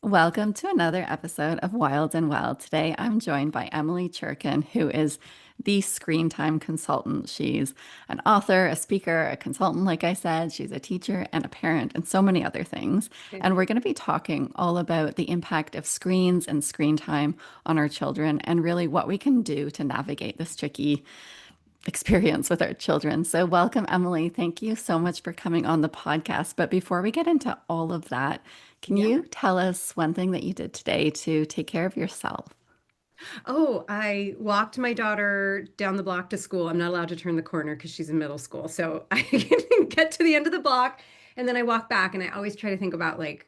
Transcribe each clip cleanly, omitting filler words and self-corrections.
Welcome to another episode of Wild and Well. Today I'm joined by Emily Cherkin, who is the screen time consultant. She's an author, a speaker, a consultant, like I said. She's a teacher and a parent, and so many other things. And we're going to be talking all about the impact of screens and screen time on our children and really what we can do to navigate this tricky experience with our children. So, welcome, Emily. Thank you so much for coming on the podcast. But before we get into all of that, can Yeah. you tell us one thing that you did today to take care of yourself? Oh, I walked my daughter down the block to school. I'm not allowed to turn the corner because she's in middle school. So I can get to the end of the block and then I walk back and I always try to think about like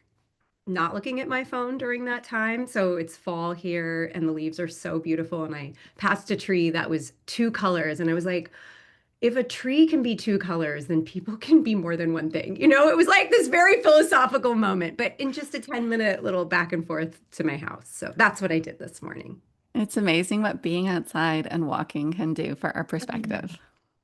not looking at my phone during that time. So it's fall here and the leaves are so beautiful. And I passed a tree that was two colors and I was like, if a tree can be two colors, then people can be more than one thing. It was like this very philosophical moment, but in just a 10-minute little back and forth to my house. So that's what I did this morning. It's amazing what being outside and walking can do for our perspective.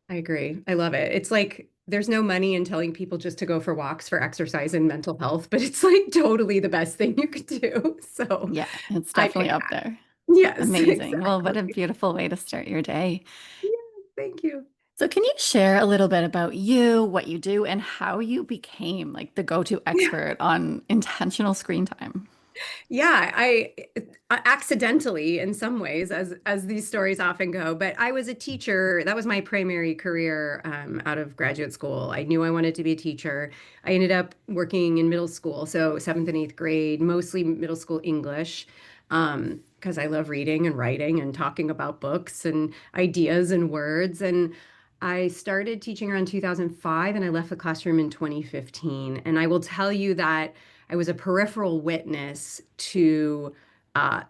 I agree. I love it. It's like there's no money in telling people just to go for walks for exercise and mental health, but it's like totally the best thing you could do. So Yeah, it's I definitely picked up that. there. Yes, Amazing. Well, what a exactly. beautiful way to start your day. Yeah, thank you. So, can you share a little bit about you, what you do, and how you became like the go-to expert on intentional screen time? Yeah, I accidentally in some ways, as these stories often go, but I was a teacher. That was my primary career out of graduate school. I knew I wanted to be a teacher. I ended up working in middle school, so seventh and eighth grade, mostly middle school English, because I love reading and writing and talking about books and ideas and words. And I started teaching around 2005, and I left the classroom in 2015. And I will tell you that. I was a peripheral witness to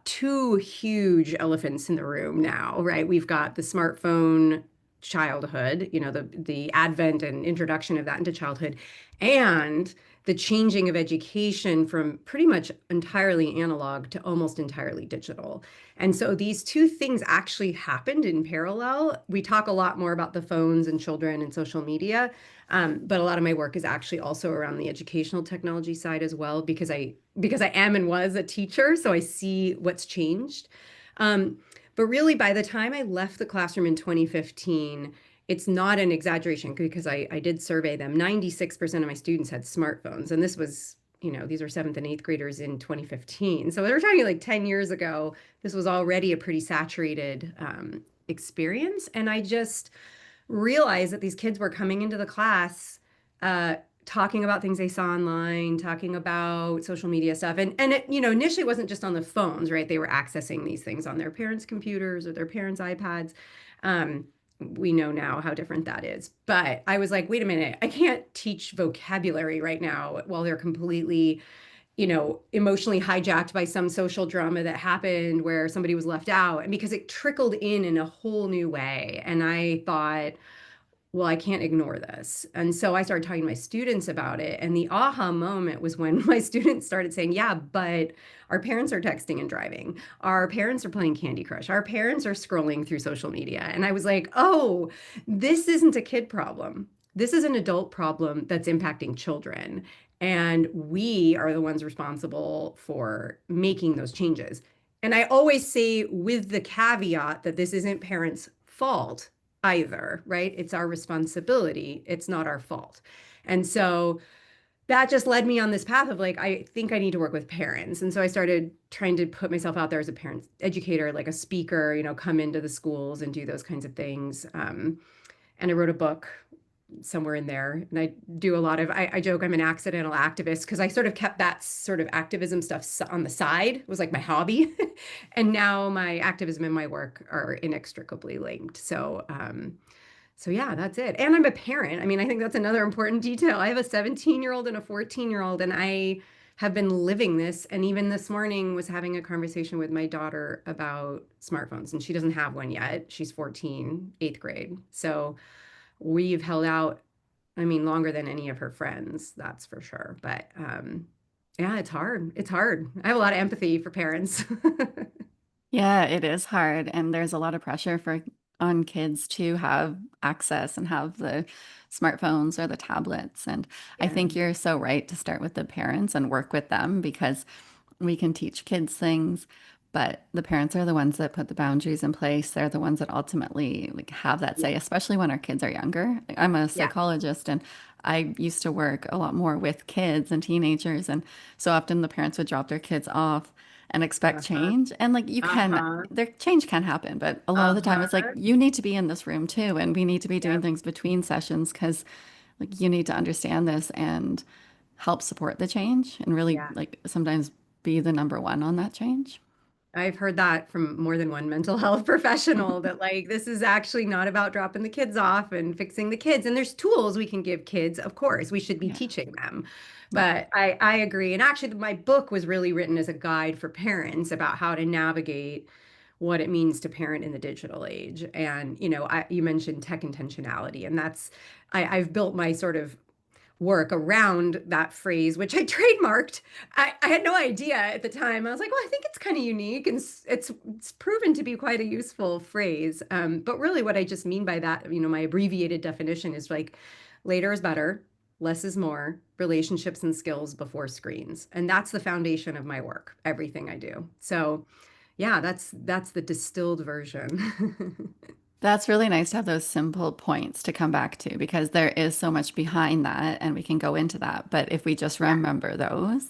two huge elephants in the room now, right? We've got the smartphone childhood, the advent and introduction of that into childhood, and the changing of education from pretty much entirely analog to almost entirely digital. And so these two things actually happened in parallel. We talk a lot more about the phones and children and social media, but a lot of my work is actually also around the educational technology side as well, because I am and was a teacher, so I see what's changed. Um, but really, by the time I left the classroom in 2015, it's not an exaggeration because I did survey them. 96% of my students had smartphones, and this was, these were seventh and eighth graders in 2015. So we're talking like 10 years ago. This was already a pretty saturated experience, and I just realized that these kids were coming into the class talking about things they saw online, talking about social media stuff. And it, initially wasn't just on the phones, right? They were accessing these things on their parents' computers or their parents' iPads. We know now how different that is. But I was like, wait a minute, I can't teach vocabulary right now while they're completely, emotionally hijacked by some social drama that happened where somebody was left out. And because it trickled in a whole new way. And I thought, well, I can't ignore this. And so I started talking to my students about it. And the aha moment was when my students started saying, yeah, but our parents are texting and driving. Our parents are playing Candy Crush. Our parents are scrolling through social media. And I was like, oh, this isn't a kid problem. This is an adult problem that's impacting children. And we are the ones responsible for making those changes. And I always say, with the caveat that this isn't parents' fault either, right? It's our responsibility. It's not our fault. And so that just led me on this path of like, I think I need to work with parents. And so I started trying to put myself out there as a parent educator, like a speaker, come into the schools and do those kinds of things. And I wrote a book somewhere in there. And I do a lot of, I joke I'm an accidental activist because I sort of kept that sort of activism stuff on the side. It was like my hobby. And now my activism and my work are inextricably linked. So yeah, that's it. And I'm a parent. I mean, I think that's another important detail. I have a 17-year-old and a 14-year-old, and I have been living this. And even this morning was having a conversation with my daughter about smartphones, and she doesn't have one yet. She's 14, eighth grade. So we've held out, I mean, longer than any of her friends, that's for sure. But yeah, it's hard. It's hard. I have a lot of empathy for parents. Yeah, it is hard, and there's a lot of pressure for on kids to have access and have the smartphones or the tablets. And I Yeah. think you're so right to start with the parents and work with them because we can teach kids things, but the parents are the ones that put the boundaries in place. They're the ones that ultimately like have that Yeah. say, especially when our kids are younger. I'm a Yeah. psychologist and I used to work a lot more with kids and teenagers, and so often the parents would drop their kids off and expect Uh-huh. change. And like you can, Uh-huh. their change can happen, but a lot of the time it's like Uh-huh. you need to be in this room too, and we need to be doing Yep. things between sessions because like you need to understand this and help support the change and really Yeah. like sometimes be the number one on that change. I've heard that from more than one mental health professional that like this is actually not about dropping the kids off and fixing the kids. And there's tools we can give kids, of course, we should be Yeah. teaching them. Yeah. But I agree. And actually, my book was really written as a guide for parents about how to navigate what it means to parent in the digital age. And, you mentioned tech intentionality, and I've built my sort of work around that phrase, which I trademarked. I had no idea at the time. I was like, well, I think it's kind of unique and it's proven to be quite a useful phrase. But really, what I just mean by that, my abbreviated definition is like later is better, less is more, relationships and skills before screens. And that's the foundation of my work, everything I do. So, yeah, that's the distilled version. That's really nice to have those simple points to come back to because there is so much behind that and we can go into that. But if we just Yeah. remember those,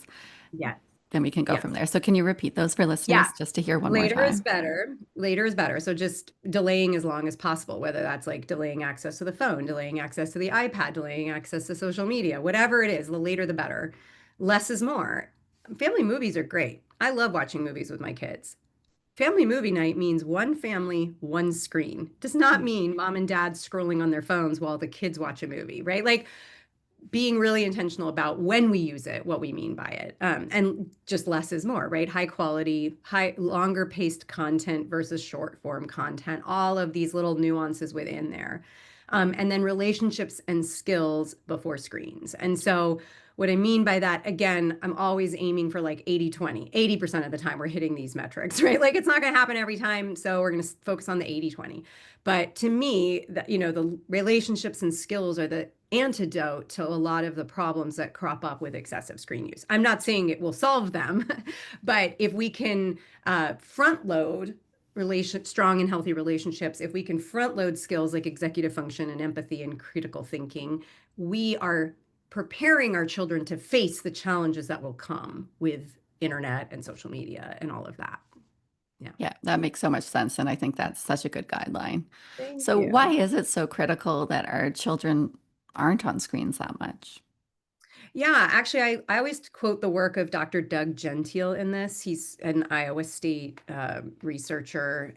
Yes. then we can go from Yes. there. So can you repeat those for Yeah. listeners just to hear one more Later is time? better. Later is better. So just delaying as long as possible, whether that's like delaying access to the phone, delaying access to the iPad, delaying access to social media, whatever it is, the later the better. Less is more. Family movies are great. I love watching movies with my kids. Family movie night means one family, one screen. Does not mean mom and dad scrolling on their phones while the kids watch a movie, right? Like being really intentional about when we use it, what we mean by it, and just less is more, right? High quality, longer paced content versus short form content, all of these little nuances within there. And then relationships and skills before screens. And so, what I mean by that, again, I'm always aiming for like 80-20. 80% of the time, we're hitting these metrics, right? Like it's not going to happen every time. So, we're going to focus on the 80-20. But to me, the relationships and skills are the antidote to a lot of the problems that crop up with excessive screen use. I'm not saying it will solve them, but if we can front load strong and healthy relationships, if we can front load skills like executive function and empathy and critical thinking, we are preparing our children to face the challenges that will come with internet and social media and all of that. Yeah. Yeah, that makes so much sense. And I think that's such a good guideline. Thank So, why you. is it so critical that our children aren't on screens that much? Yeah, actually, I always quote the work of Dr. Doug Gentile in this. He's an Iowa State researcher,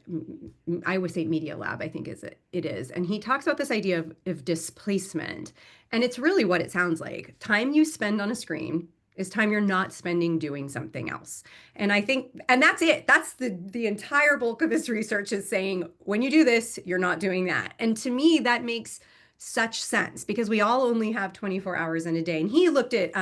Iowa State Media Lab, I think it is. And he talks about this idea of displacement. And it's really what it sounds like. Time you spend on a screen is time you're not spending doing something else. And I think, and that's it. That's the entire bulk of his research is saying, when you do this, you're not doing that. And to me, that makes such sense because we all only have 24 hours in a day. And he looked at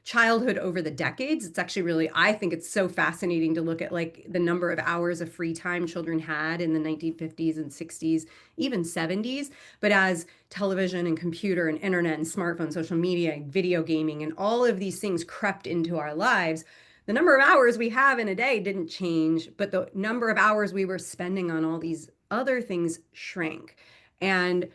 childhood over the decades. It's actually really, I think it's so fascinating to look at like the number of hours of free time children had in the 1950s and 60s, even 70s. But as television and computer and internet and smartphone, social media, and video gaming, and all of these things crept into our lives, the number of hours we have in a day didn't change, but the number of hours we were spending on all these other things shrank. And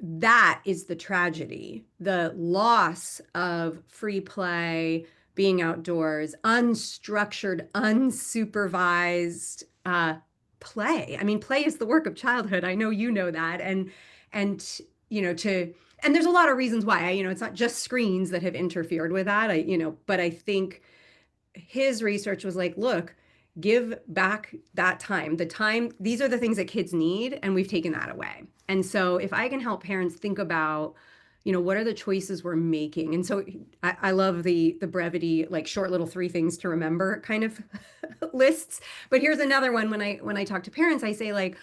that is the tragedy, the loss of free play, being outdoors, unstructured, unsupervised play. I mean, play is the work of childhood. I know you know that, and to and there's a lot of reasons why. It's not just screens that have interfered with that. But I think his research was like, look, give back that time. The time, these are the things that kids need, and we've taken that away. And so if I can help parents think about, what are the choices we're making? And so I love the brevity, like short little three things to remember kind of lists. But here's another one when I talk to parents, I say like,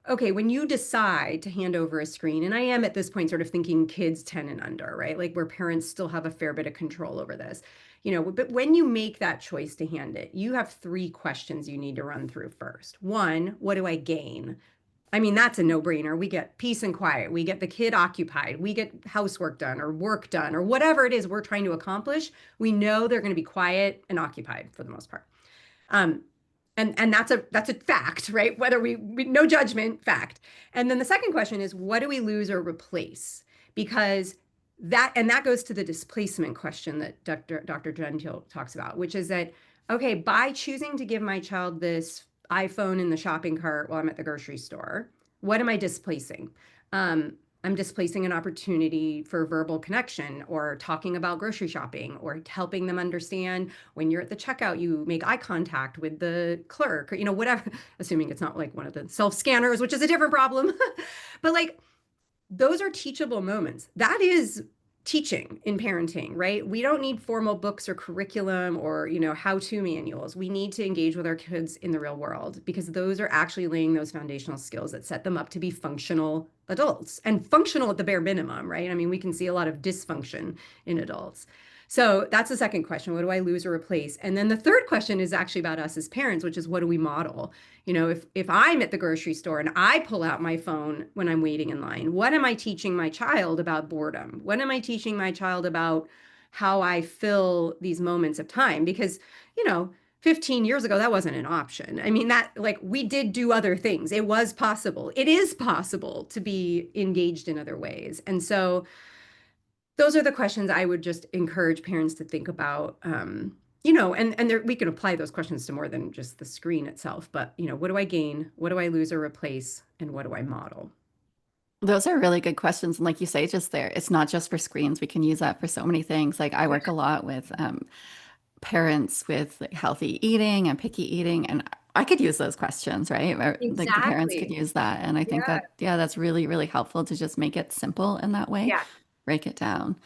okay, when you decide to hand over a screen, and I am at this point sort of thinking kids 10 and under, right? Like where parents still have a fair bit of control over this. But when you make that choice to hand it, you have three questions you need to run through first. One, what do I gain? I mean, that's a no-brainer. We get peace and quiet. We get the kid occupied. We get housework done or work done or whatever it is we're trying to accomplish. We know they're going to be quiet and occupied for the most part. Um, and that's a fact, right? Whether we no judgment, fact. And then the second question is, what do we lose or replace? Because that goes to the displacement question that Dr. Gentile talks about, which is that okay, by choosing to give my child this iPhone in the shopping cart while I'm at the grocery store, what am I displacing? Um, I'm displacing an opportunity for verbal connection or talking about grocery shopping or helping them understand when you're at the checkout, you make eye contact with the clerk or, whatever, assuming it's not like one of the self scanners, which is a different problem. But like those are teachable moments. That is teaching in parenting, right? We don't need formal books or curriculum or, how-to manuals. We need to engage with our kids in the real world because those are actually laying those foundational skills that set them up to be functional adults and functional at the bare minimum, right? I mean, we can see a lot of dysfunction in adults. So that's the second question. What do I lose or replace? And then the third question is actually about us as parents, which is what do we model? If I'm at the grocery store and I pull out my phone when I'm waiting in line, what am I teaching my child about boredom? What am I teaching my child about how I fill these moments of time? Because, 15 years ago, that wasn't an option. I mean, that like we did do other things. It was possible. It is possible to be engaged in other ways. And so those are the questions I would just encourage parents to think about. And there, we can apply those questions to more than just the screen itself. But what do I gain? What do I lose or replace? And what do I model? Those are really good questions. And like you say, just there, it's not just for screens. We can use that for so many things. Like I Yeah, work a lot with parents with like, healthy eating and picky eating, and I could use those questions, right? Or, like the parents could exactly. use that. And I think Yeah. that, yeah, that's really, really helpful to just make it simple in that way, Yeah. break it down.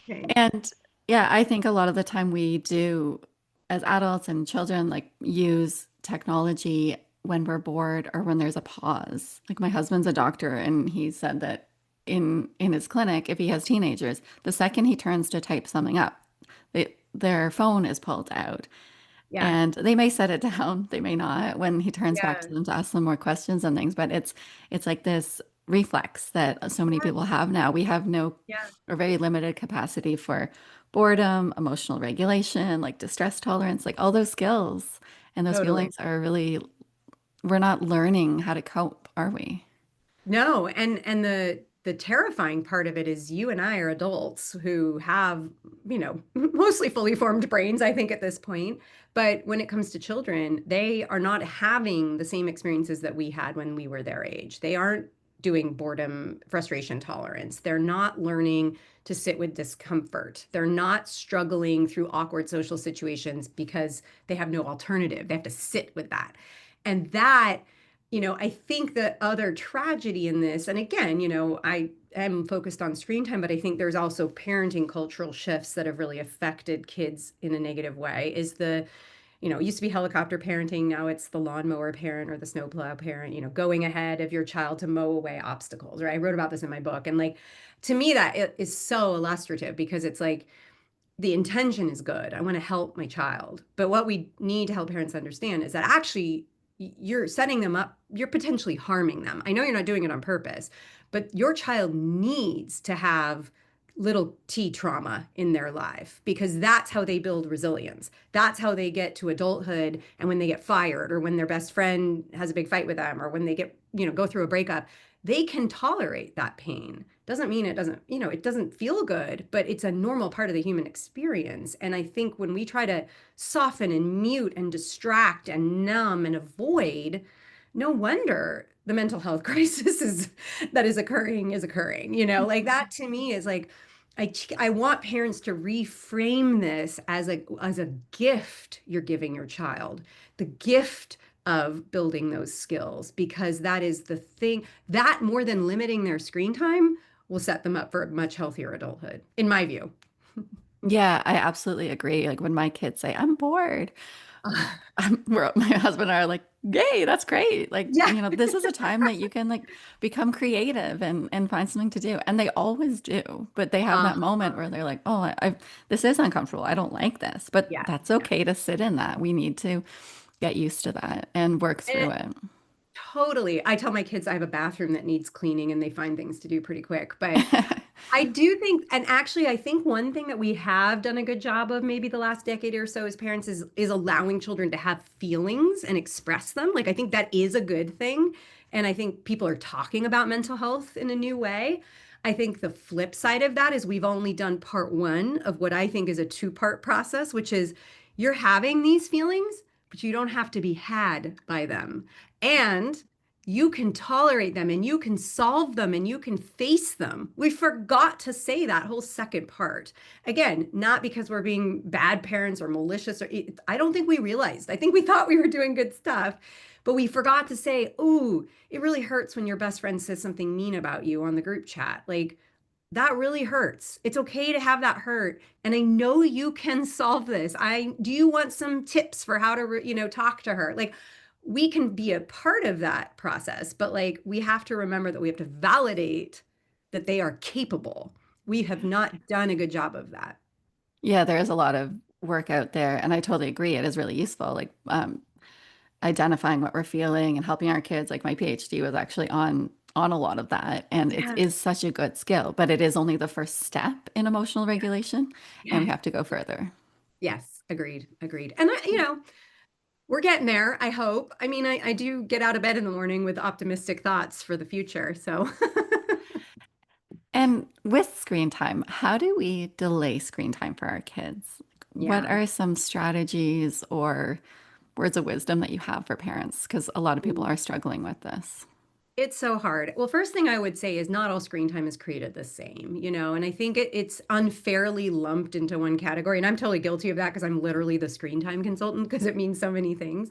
Okay. And yeah, I think a lot of the time we do, as adults and children, like use technology when we're bored or when there's a pause. Like my husband's a doctor, and he said that in his clinic, if he has teenagers, the second he turns to type something up, their phone is pulled out. Yeah. And they may set it down, they may not when he turns back Yeah. to them to ask them more questions and things, but it's like this reflex that so many Yeah. people have now. We have no Yeah. or very limited capacity for boredom, emotional regulation, like distress tolerance, like all those skills. And those Totally. feelings are really, we're not learning how to cope, are we? No, and the terrifying part of it is you and I are adults who have, mostly fully formed brains, I think, at this point. But when it comes to children, they are not having the same experiences that we had when we were their age. They aren't doing boredom, frustration tolerance. They're not learning to sit with discomfort. They're not struggling through awkward social situations because they have no alternative. They have to sit with that. And that I think the other tragedy in this, and again, I am focused on screen time, but I think there's also parenting cultural shifts that have really affected kids in a negative way, is it used to be helicopter parenting. Now it's the lawnmower parent or the snowplow parent, going ahead of your child to mow away obstacles, right? I wrote about this in my book. And like, to me, that it is so illustrative because it's like, the intention is good. I want to help my child. But what we need to help parents understand is that actually you're setting them up, you're potentially harming them. I know you're not doing it on purpose, but your child needs to have little t trauma in their life because that's how they build resilience. That's how they get to adulthood. And when they get fired or when their best friend has a big fight with them or when they get, go through a breakup, they can tolerate that pain. Doesn't mean it doesn't feel good, but it's a normal part of the human experience. And I think when we try to soften and mute and distract and numb and avoid, no wonder the mental health crisis that is occurring. Like that to me is like I want parents to reframe this as a gift you're giving your child, the gift of building those skills, because that is the thing that more than limiting their screen time will set them up for a much healthier adulthood, in my view. Yeah, I absolutely agree. Like when my kids say, I'm bored, Ah, my husband and I are like, yay, that's great. Like, yeah. this is a time that you can like become creative and find something to do. And they always do. But they have that moment where they're like, oh, this is uncomfortable. I don't like this. But Yeah. that's okay to sit in that. We need to get used to that and work And through it. Totally. I tell my kids I have a bathroom that needs cleaning and they find things to do pretty quick. But I do think, and actually, I think one thing that we have done a good job of maybe the last decade or so as parents is allowing children to have feelings and express them. Like I think that is a good thing. And I think people are talking about mental health in a new way. I think the flip side of that is we've only done part one of what I think is a two-part process, which is you're having these feelings, but you don't have to be had by them. And you can tolerate them and you can solve them and you can face them. We forgot to say that whole second part. Again, not because we're being bad parents or malicious or I don't think we realized. I think we thought we were doing good stuff, but we forgot to say, "Ooh, it really hurts when your best friend says something mean about you on the group chat." Like that really hurts. It's okay to have that hurt. And I know you can solve this. I do you want some tips for how to, talk to her? Like we can be a part of that process, but like we have to remember that we have to validate that they are capable. We have not done a good job of that. Yeah, there is a lot of work out there, and I totally agree. It is really useful, like identifying what we're feeling and helping our kids. Like my PhD was actually on a lot of that, and it Yeah. is such a good skill, but it is only the first step in emotional regulation, and we Yeah. have to go further. Yes. Agreed. Agreed. And we're getting there, I hope. I mean, I do get out of bed in the morning with optimistic thoughts for the future. So And with screen time, how do we delay screen time for our kids? What yeah. are some strategies or words of wisdom that you have for parents? Because a lot of people are struggling with this. It's so hard. Well, first thing I would say is not all screen time is created the same, and I think it's unfairly lumped into one category. And I'm totally guilty of that because I'm literally the screen time consultant because it means so many things.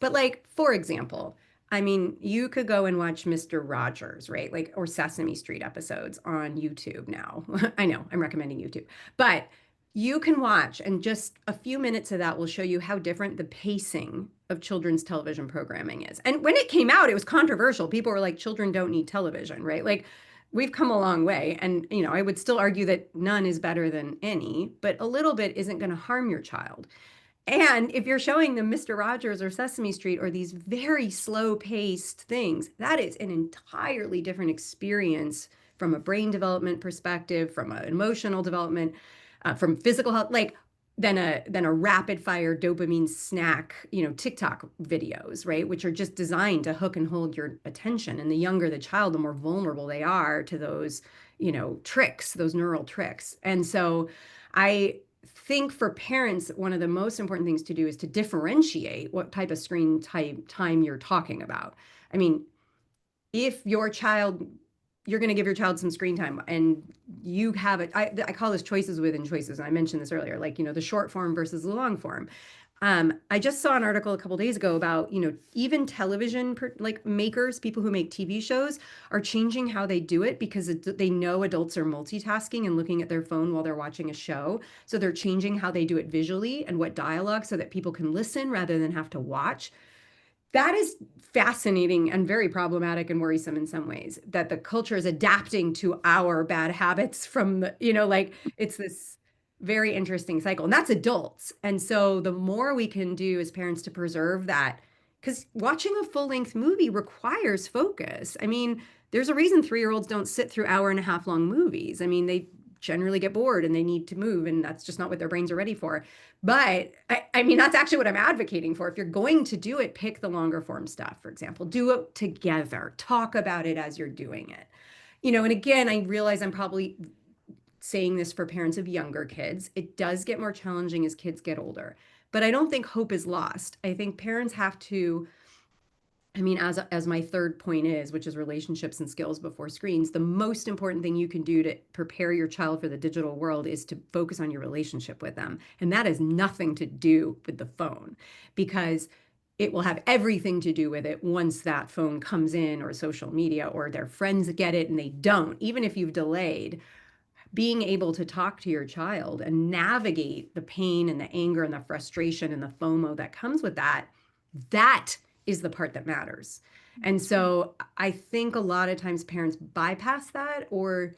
But like, for example, I mean, you could go and watch Mr. Rogers, right? Like, or Sesame Street episodes on YouTube now. I know I'm recommending YouTube, but you can watch, and just a few minutes of that will show you how different the pacing of children's television programming is. And when it came out, it was controversial. People were like, children don't need television, right? Like, we've come a long way. And, I would still argue that none is better than any, but a little bit isn't going to harm your child. And if you're showing them Mr. Rogers or Sesame Street or these very slow paced things, that is an entirely different experience from a brain development perspective, from an emotional development, from physical health, like than a rapid fire dopamine snack, TikTok videos, right? Which are just designed to hook and hold your attention. And the younger the child, the more vulnerable they are to those, tricks, those neural tricks. And so I think for parents, one of the most important things to do is to differentiate what type of screen type time you're talking about. I mean, if you're going to give your child some screen time and you have it, I call this choices within choices. And I mentioned this earlier, like, the short form versus the long form. I just saw an article a couple days ago about, even television like makers, people who make TV shows are changing how they do it because they know adults are multitasking and looking at their phone while they're watching a show. So they're changing how they do it visually and what dialogue so that people can listen rather than have to watch. That is fascinating and very problematic and worrisome in some ways that the culture is adapting to our bad habits from like it's this very interesting cycle. And that's adults. And so the more we can do as parents to preserve that, because watching a full-length movie requires focus. I mean, there's a reason 3-year-olds don't sit through hour-and-a-half long movies. I mean, they generally get bored and they need to move, and that's just not what their brains are ready for. But I mean, that's actually what I'm advocating for. If you're going to do it, pick the longer form stuff, for example. Do it together. Talk about it as you're doing it. And again, I realize I'm probably saying this for parents of younger kids. It does get more challenging as kids get older. But I don't think hope is lost. I think parents have to, I mean, as my third point is, which is relationships and skills before screens, the most important thing you can do to prepare your child for the digital world is to focus on your relationship with them. And that has nothing to do with the phone because it will have everything to do with it once that phone comes in or social media or their friends get it and they don't. Even if you've delayed, being able to talk to your child and navigate the pain and the anger and the frustration and the FOMO that comes with that, that is the part that matters. And so I think a lot of times parents bypass that or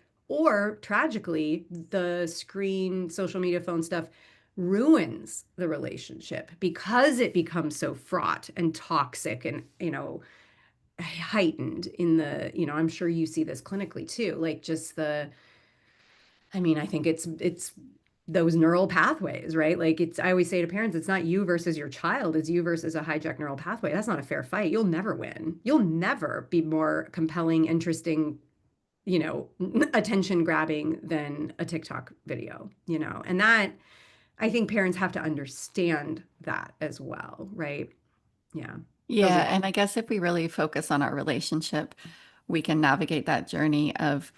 tragically the screen, social media, phone stuff ruins the relationship because it becomes so fraught and toxic and heightened in the, I'm sure you see this clinically too, like just I mean, I think it's those neural pathways, right? Like I always say to parents, it's not you versus your child, it's you versus a hijacked neural pathway. That's not a fair fight. You'll never win. You'll never be more compelling, interesting, attention grabbing than a TikTok video. And that I think parents have to understand that as well, right? Yeah. Those Yeah, are, and I guess if we really focus on our relationship, we can navigate that journey of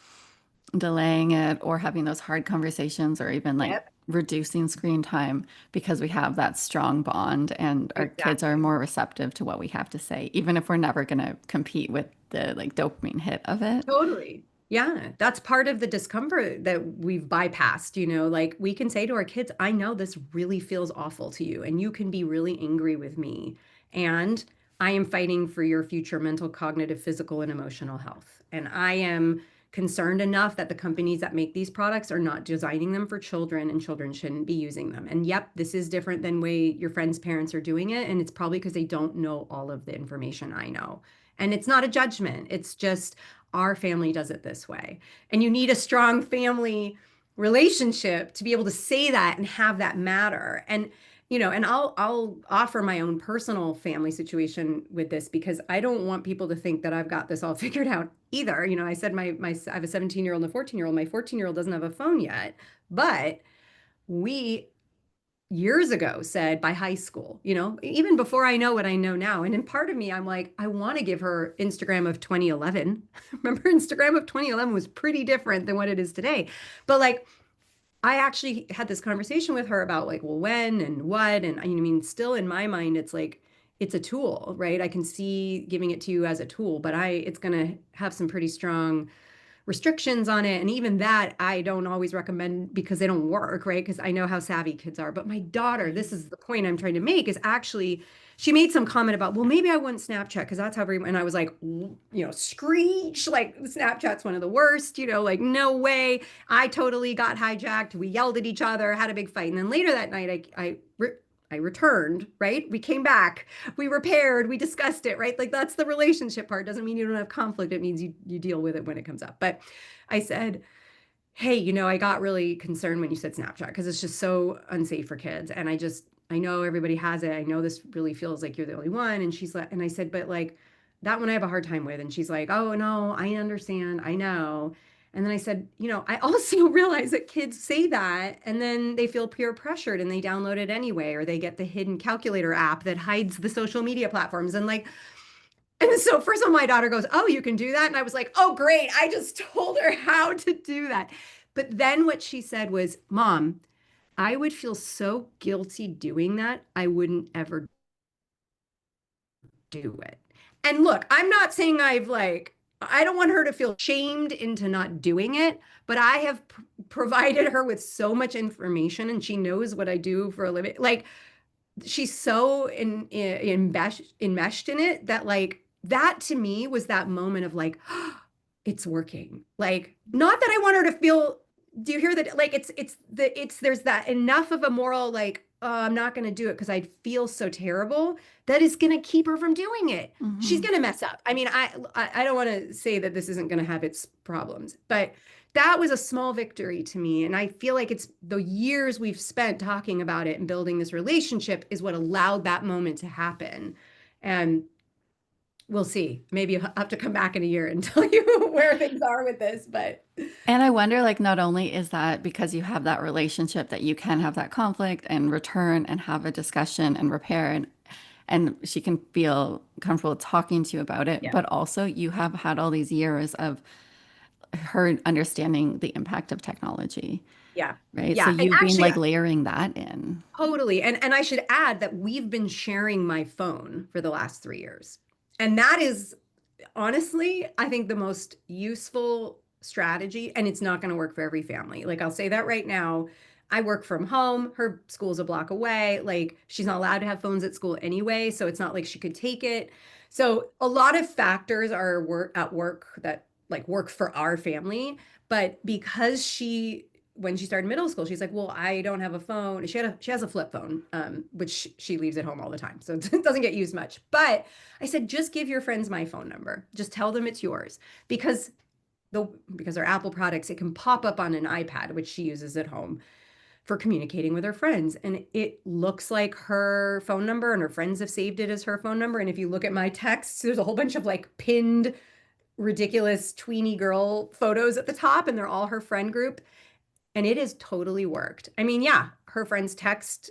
delaying it or having those hard conversations or even like yep, reducing screen time because we have that strong bond and our kids are exactly. more receptive to what we have to say, even if we're never going to compete with the like dopamine hit of it. Totally. Yeah, that's part of the discomfort that we've bypassed. Like we can say to our kids, I know this really feels awful to you, and you can be really angry with me. And I am fighting for your future mental, cognitive, physical, and emotional health. And I am concerned enough that the companies that make these products are not designing them for children, and children shouldn't be using them. And yep, this is different than way your friends' parents are doing it. And it's probably because they don't know all of the information I know. And it's not a judgment. It's just our family does it this way. And you need a strong family relationship to be able to say that and have that matter. And I'll offer my own personal family situation with this because I don't want people to think that I've got this all figured out either. I said I have a 17-year-old and a 14-year-old. My 14-year-old doesn't have a phone yet, but we years ago said by high school, even before I know what I know now. And in part of me, I'm like, I want to give her Instagram of 2011. Remember, Instagram of 2011 was pretty different than what it is today. But like, I actually had this conversation with her about like, well, when and what. And I mean, still in my mind, it's like, it's a tool, right? I can see giving it to you as a tool, but it's going to have some pretty strong restrictions on it. And even that, I don't always recommend because they don't work, right? Because I know how savvy kids are. But my daughter, this is the point I'm trying to make, is actually, she made some comment about, well, maybe I wouldn't Snapchat because that's how everyone, and I was like, screech, like Snapchat's one of the worst, like no way. I totally got hijacked. We yelled at each other, had a big fight. And then later that night, I returned, right? We came back, we repaired, we discussed it, right? Like that's the relationship part. Doesn't mean you don't have conflict. It means you deal with it when it comes up. But I said, hey, I got really concerned when you said Snapchat because it's just so unsafe for kids. And I know everybody has it. I know this really feels like you're the only one. And she's like, and I said, but like that one I have a hard time with. And she's like, oh no, I understand. I know. And then I said, I also realize that kids say that and then they feel peer pressured and they download it anyway, or they get the hidden calculator app that hides the social media platforms. And like, and so first of all, my daughter goes, oh, you can do that. And I was like, oh, great. I just told her how to do that. But then what she said was, Mom, I would feel so guilty doing that. I wouldn't ever do it. And look, I'm not saying I don't want her to feel shamed into not doing it, but I have provided her with so much information and she knows what I do for a living. Like, she's so enmeshed in it that like that to me was that moment of like it's working. Like not that I want her to feel, do you hear that, like it's there's that enough of a moral like, oh, I'm not going to do it because I'd feel so terrible, that is going to keep her from doing it. She's Hmm. going to mess up. I mean, I don't want to say that this isn't going to have its problems, but that was a small victory to me. And I feel like it's the years we've spent talking about it and building this relationship is what allowed that moment to happen. And we'll see. Maybe you'll have to come back in a year and tell you where things are with this. But And I wonder, like, not only is that because you have that relationship that you can have that conflict and return and have a discussion and repair and she can feel comfortable talking to you about it, yeah, but also you have had all these years of her understanding the impact of technology, yeah, right? So yeah. And you've been actually, like layering that in. totally. And I should add that we've been sharing my phone for the last 3 years. And that is honestly, I think the most useful strategy, and it's not going to work for every family. Like I'll say that right now. I work from home. Her school's a block away. Like she's not allowed to have phones at school anyway, so it's not like she could take it. So a lot of factors are at work that like work for our family, but because she when she started middle school, she's like, well, I don't have a phone. She has a flip phone, which she leaves at home all the time. So it doesn't get used much. But I said, just give your friends my phone number. Just tell them it's yours. Because because they're Apple products, it can pop up on an iPad, which she uses at home for communicating with her friends. And it looks like her phone number, and her friends have saved it as her phone number. And if you look at my texts, there's a whole bunch of like pinned ridiculous tweeny girl photos at the top, and they're all her friend group. And it has totally worked. I mean, yeah, her friends text.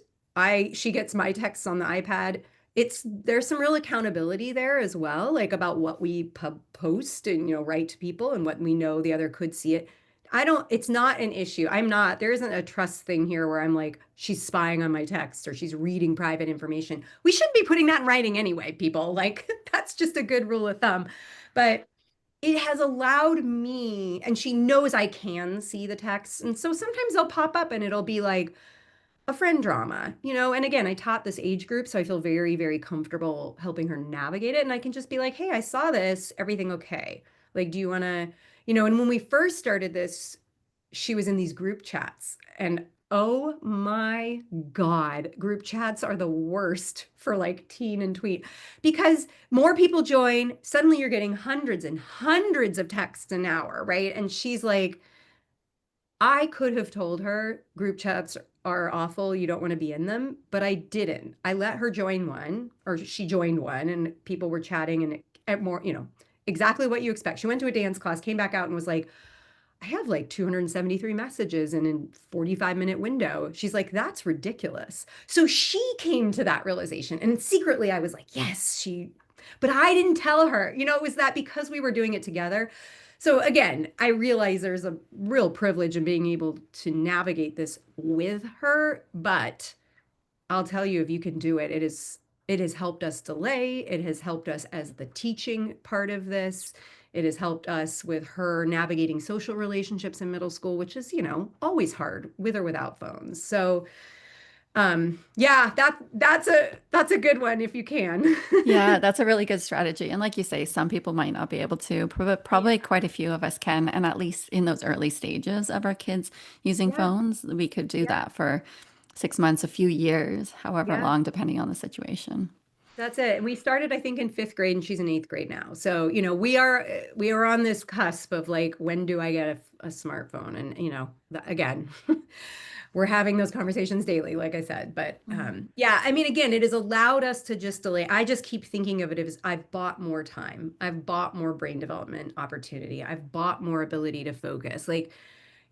She gets my texts on the iPad. There's some real accountability there as well, like about what we post and write to people and what we know the other could see it. It's not an issue. There isn't a trust thing here where I'm like, she's spying on my texts or she's reading private information. We shouldn't be putting that in writing anyway, people. Like, that's just a good rule of thumb. But it has allowed me, and she knows I can see the text. And so sometimes they'll pop up and it'll be like a friend drama. And again, I taught this age group, so I feel very, very comfortable helping her navigate it. And I can just be like, hey, I saw this. Everything okay? Like, do you want to, and when we first started this, she was in these group chats. And oh my God, group chats are the worst for like teen and tweet because more people join. Suddenly you're getting hundreds and hundreds of texts an hour, right? And she's like, I could have told her group chats are awful. You don't want to be in them, but I didn't. I let her join one, or she joined one, and people were chatting and at more, exactly what you expect. She went to a dance class, came back out and was like, I have like 273 messages in a 45-minute window. She's like, that's ridiculous. So she came to that realization. And secretly, I was like, yes, but I didn't tell her. It was that because we were doing it together. So again, I realize there's a real privilege in being able to navigate this with her. But I'll tell you, if you can do it, it has helped us delay. It has helped us as the teaching part of this. It has helped us with her navigating social relationships in middle school, which is, always hard with or without phones. So, yeah, that's a good one if you can. Yeah, that's a really good strategy. And like you say, some people might not be able to, but Yeah, probably quite a few of us can. And at least in those early stages of our kids using yeah, phones, we could do yeah, that for 6 months, a few years, however yeah. long, depending on the situation. That's it. We started, I think, in fifth grade, and she's in eighth grade now. So, we are on this cusp of like, when do I get a smartphone? And again, we're having those conversations daily, like I said. But Mm. yeah, I mean, again, it has allowed us to just delay. I just keep thinking of it as I've bought more time. I've bought more brain development opportunity. I've bought more ability to focus.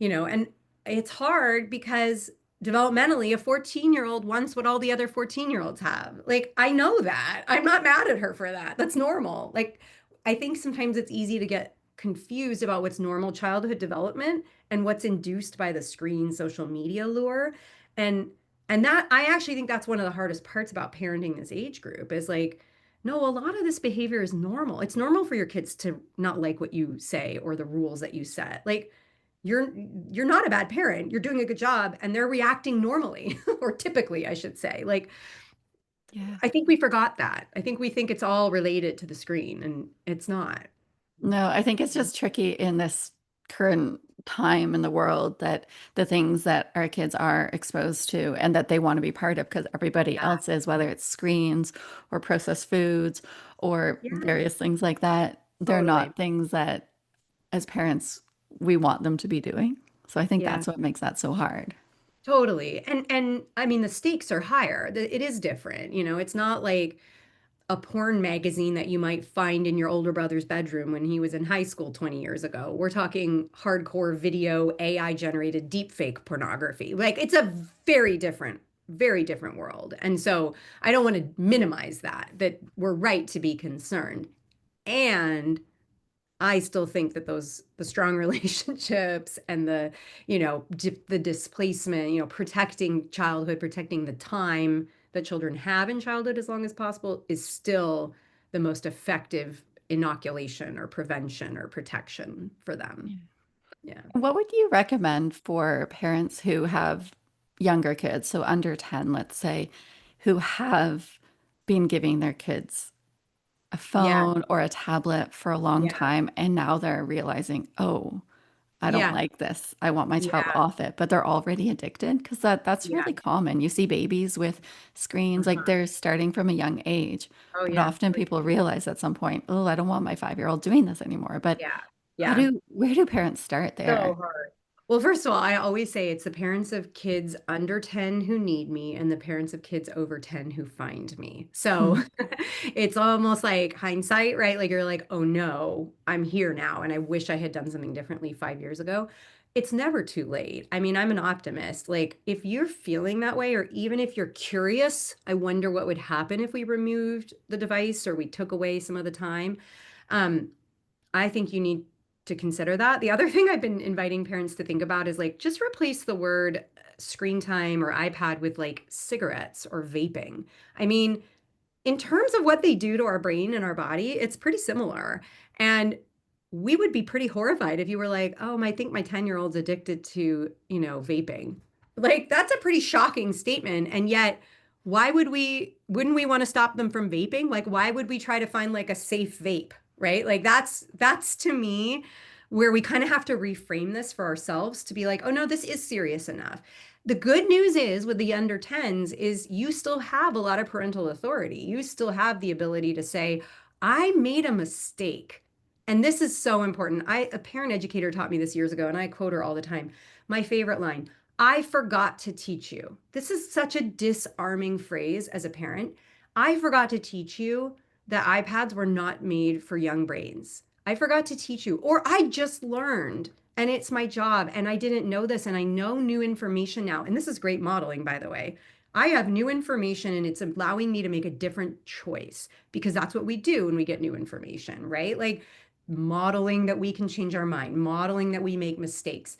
And it's hard because developmentally, a 14-year-old wants what all the other 14-year-olds have. Like, I know that. I'm not mad at her for that. That's normal. Like, I think sometimes it's easy to get confused about what's normal childhood development and what's induced by the screen social media lure. And that I actually think that's one of the hardest parts about parenting this age group is like, no, a lot of this behavior is normal. It's normal for your kids to not like what you say or the rules that you set. Like, you're you're not a bad parent. You're doing a good job and they're reacting normally or typically, I should say. Like, Yeah. I think we forgot that. I think we think it's all related to the screen and it's not. No, I think it's just tricky in this current time in the world that the things that our kids are exposed to and that they want to be part of because everybody Yeah, else is, whether it's screens or processed foods or yeah, various things like that, they're totally. not things that as parents we want them to be doing. So I think Yeah, that's what makes that so hard. totally. And I mean the stakes are higher. It is different. It's not like a porn magazine that you might find in your older brother's bedroom when he was in high school 20 years ago. We're talking hardcore video, AI generated deepfake pornography. Like, it's a very different world. And so I don't want to minimize that we're right to be concerned. And I still think that the strong relationships and the displacement, protecting childhood, protecting the time that children have in childhood as long as possible is still the most effective inoculation or prevention or protection for them. Yeah. Yeah. What would you recommend for parents who have younger kids, so under 10, let's say, who have been giving their kids a Yeah. phone or a tablet for a long Yeah. time, and now they're realizing, oh, I don't Yeah. like this. I want my child Yeah. off it, but they're already addicted because that's Yeah. really common. You see babies with screens, like Uh-huh. they're starting from a young age, Oh but yeah. often Oh, people realize at some point, oh, I don't want my 5-year-old doing this anymore. But yeah. Yeah. where do parents start So there? hard. Well, first of all, I always say it's the parents of kids under 10 who need me and the parents of kids over 10 who find me. So it's almost like hindsight, right? Like you're like, oh no, I'm here now. And I wish I had done something differently 5 years ago. It's never too late. I mean, I'm an optimist. Like if you're feeling that way, or even if you're curious, I wonder what would happen if we removed the device or we took away some of the time. Um, I think you need to consider that. The other thing I've been inviting parents to think about is like just replace the word screen time or iPad with like cigarettes or vaping. I mean, in terms of what they do to our brain and our body, it's pretty similar. And we would be pretty horrified if you were like, oh, I think my 10-year-old's addicted to, vaping. Like, that's a pretty shocking statement. And yet, wouldn't we want to stop them from vaping? Like, why would we try to find like a safe vape, right? Like, that's to me where we kind of have to reframe this for ourselves to be like, oh no, this is serious enough. The good news is with the under 10s is you still have a lot of parental authority. You still have the ability to say, I made a mistake. And this is so important. A parent educator taught me this years ago, and I quote her all the time. My favorite line, I forgot to teach you. This is such a disarming phrase as a parent. I forgot to teach you that iPads were not made for young brains. I forgot to teach you, or I just learned and it's my job and I didn't know this and I know new information now. And this is great modeling, by the way. I have new information and it's allowing me to make a different choice because that's what we do when we get new information, right? Like modeling that we can change our mind, modeling that we make mistakes.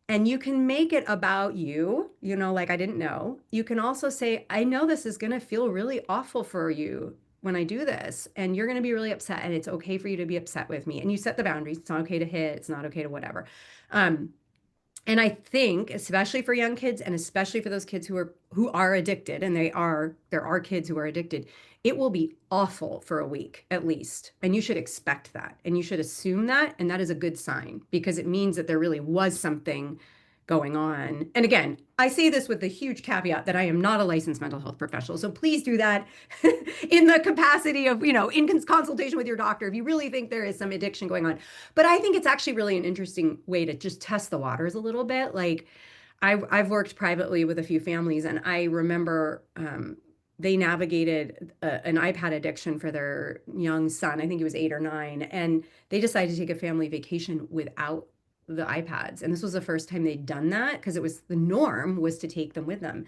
And you can make it about you, like I didn't know. You can also say, I know this is going to feel really awful for you when I do this, and you're going to be really upset, and it's okay for you to be upset with me. And you set the boundaries. It's not okay to hit, it's not okay to whatever. Um, and I think, especially for young kids, and especially for those kids who are addicted, and there are kids who are addicted, it will be awful for a week at least. And you should expect that. And you should assume that. And that is a good sign because it means that there really was something going on. And again, I say this with the huge caveat that I am not a licensed mental health professional. So please do that in the capacity of, in consultation with your doctor if you really think there is some addiction going on. But I think it's actually really an interesting way to just test the waters a little bit. Like I've worked privately with a few families, and I remember they navigated an iPad addiction for their young son. I think he was 8 or 9, and they decided to take a family vacation without the iPads. And this was the first time they'd done that because it was the norm was to take them with them.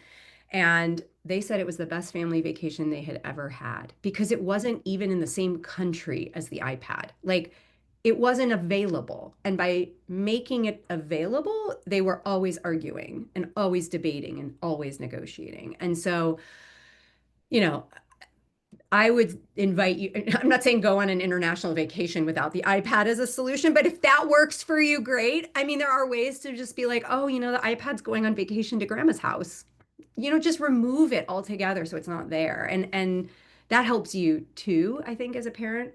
And they said it was the best family vacation they had ever had because it wasn't even in the same country as the iPad. Like it wasn't available. And by making it available, they were always arguing and always debating and always negotiating. And so, you know, I would invite you. I'm not saying go on an international vacation without the iPad as a solution, but if that works for you, great. I mean, there are ways to just be like, oh, the iPad's going on vacation to grandma's house. Just remove it altogether so it's not there. And that helps you too, I think, as a parent.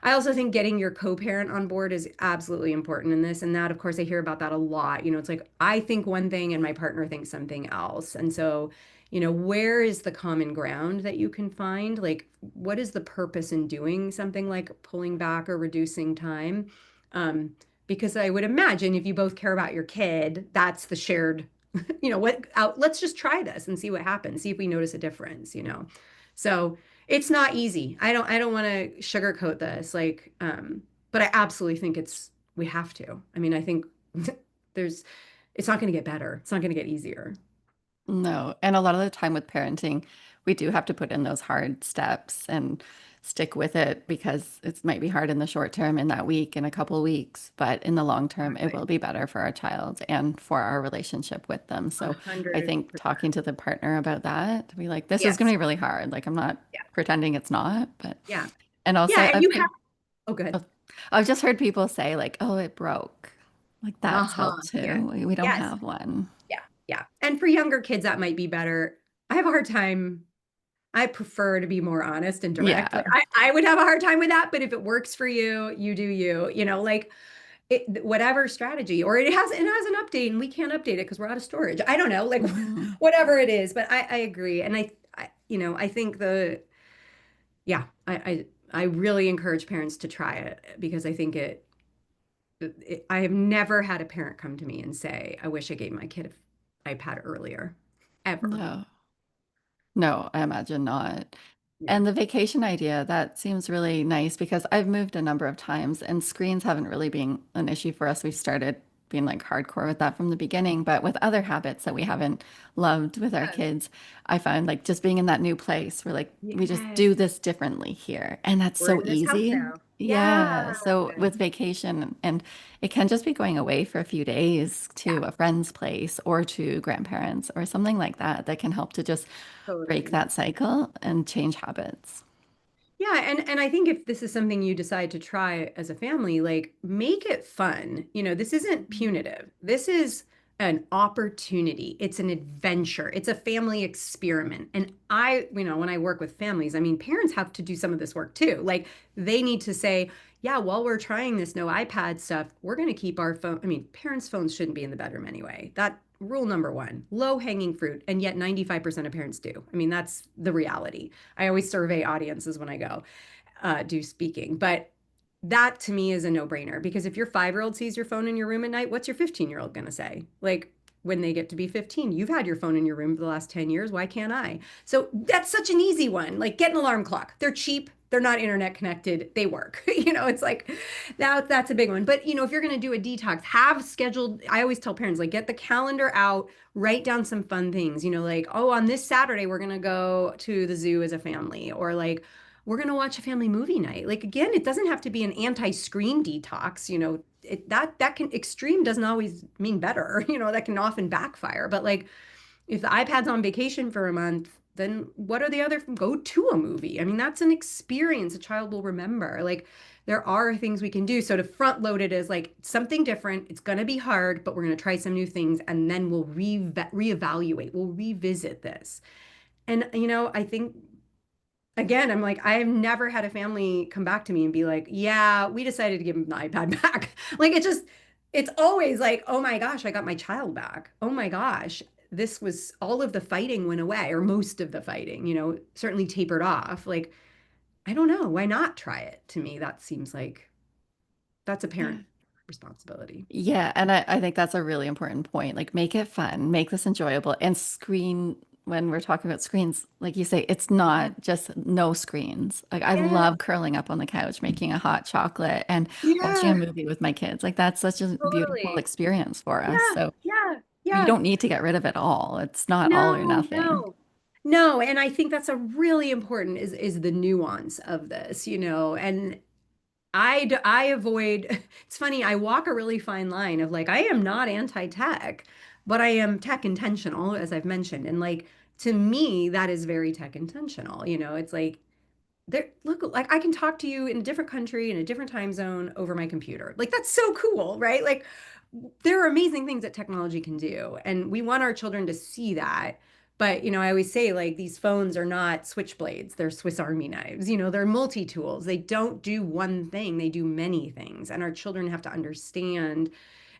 I also think getting your co-parent on board is absolutely important in this. And that, of course, I hear about that a lot. It's like I think one thing and my partner thinks something else. And so, where is the common ground that you can find? Like, what is the purpose in doing something like pulling back or reducing time? Because I would imagine if you both care about your kid, that's the shared, let's just try this and see what happens, see if we notice a difference. So it's not easy. I don't want to sugarcoat this, like, but I absolutely think we have to. I mean, I think there's, it's not going to get better. It's not going to get easier. No. And a lot of the time with parenting, we do have to put in those hard steps and stick with it because it might be hard in the short term, in that week, in a couple of weeks, but in the long term, it Exactly. will be better for our child and for our relationship with them. A So I hundred think talking percent. to the partner about that, to be like, this is going Yes. to be really hard. Like, I'm not Yeah. pretending it's not, but, Yeah. and Yeah. also And you have, oh, good. oh, I've just heard people say, like, oh, it broke. Like, that's Uh-huh. helped Yeah. too. We don't Yes. have one. Yeah. Yeah. And for younger kids, that might be better. I have a hard time. I prefer to be more honest and direct. Like Yeah. I would have a hard time with that, but if it works for you, you do you, like whatever strategy, or it has an update and we can't update it because we're out of storage. I don't know, like Mhm. whatever it is. But I agree, and I think yeah, I really encourage parents to try it because I think I have never had a parent come to me and say, I wish I gave my kid an iPad earlier, ever. No. No, I imagine not. Yeah. And the vacation idea, that seems really nice because I've moved a number of times and screens haven't really been an issue for us. We've started being like hardcore with that from the beginning, but with other habits that we haven't loved with our Yeah. kids, I find like just being in that new place, we're like, we just Yes. do this differently here. And that's We're so in this house easy. now. Yeah. Yeah. So with vacation, and it can just be going away for a few days Yeah, to a friend's place or to grandparents or something like that, that can help to just break totally. that cycle and change habits. Yeah, and I think if this is something you decide to try as a family, like make it fun. This isn't punitive. This is an opportunity. It's an adventure. It's a family experiment. And when I work with families, I mean, parents have to do some of this work too. Like they need to say, yeah, while we're trying this no iPad stuff, we're going to keep our phone. I mean, parents' phones shouldn't be in the bedroom anyway. That rule number one, low hanging fruit. And yet 95% of parents do. I mean, that's the reality. I always survey audiences when I go do speaking, but that to me is a no-brainer because if your 5-year-old sees your phone in your room at night, what's your 15-year-old going to say? Like when they get to be 15, you've had your phone in your room for the last 10 years. Why can't I? So that's such an easy one. Like get an alarm clock. They're cheap. They're not internet connected. They work. It's like that's a big one. But if you're going to do a detox, have scheduled. I always tell parents like get the calendar out, write down some fun things. Like oh, on this Saturday we're going to go to the zoo as a family, or like we're going to watch a family movie night. Like again, it doesn't have to be an anti-screen detox, that can extreme doesn't always mean better, that can often backfire. But like if the iPad's on vacation for a month, then what are the other go to a movie? I mean, that's an experience a child will remember. Like there are things we can do. So to front load it as like something different, it's going to be hard, but we're going to try some new things and then we'll reevaluate, we'll revisit this. And I think again, I'm like, I have never had a family come back to me and be like, yeah, we decided to give him the iPad back. Like it's always like, oh my gosh, I got my child back. Oh my gosh, this was all of the fighting went away, or most of the fighting, certainly tapered off. Like, I don't know, why not try it? To me, that seems like that's a Yeah. parent responsibility. Yeah, and I think that's a really important point. Like, make it fun, make this enjoyable, and screen, when we're talking about screens, like you say, it's not just no screens. Like, I Yeah, love curling up on the couch, making a hot chocolate, and watching a yeah, movie with my kids. Like, that's such a beautiful totally. experience for us. Yeah, So, yeah, you yeah. don't need to get rid of it all. It's not all or No, nothing. no. No, and I think that's a really important is the nuance of this, and I avoid it's funny, I walk a really fine line of like I am not anti-tech, but I am tech intentional, as I've mentioned. And like to me, that is very tech intentional. It's like there look like I can talk to you in a different country in a different time zone over my computer. Like that's so cool, right? Like there are amazing things that technology can do, and we want our children to see that. But I always say like these phones are not switchblades, they're Swiss Army knives. They're multi-tools. They don't do one thing, they do many things. And our children have to understand,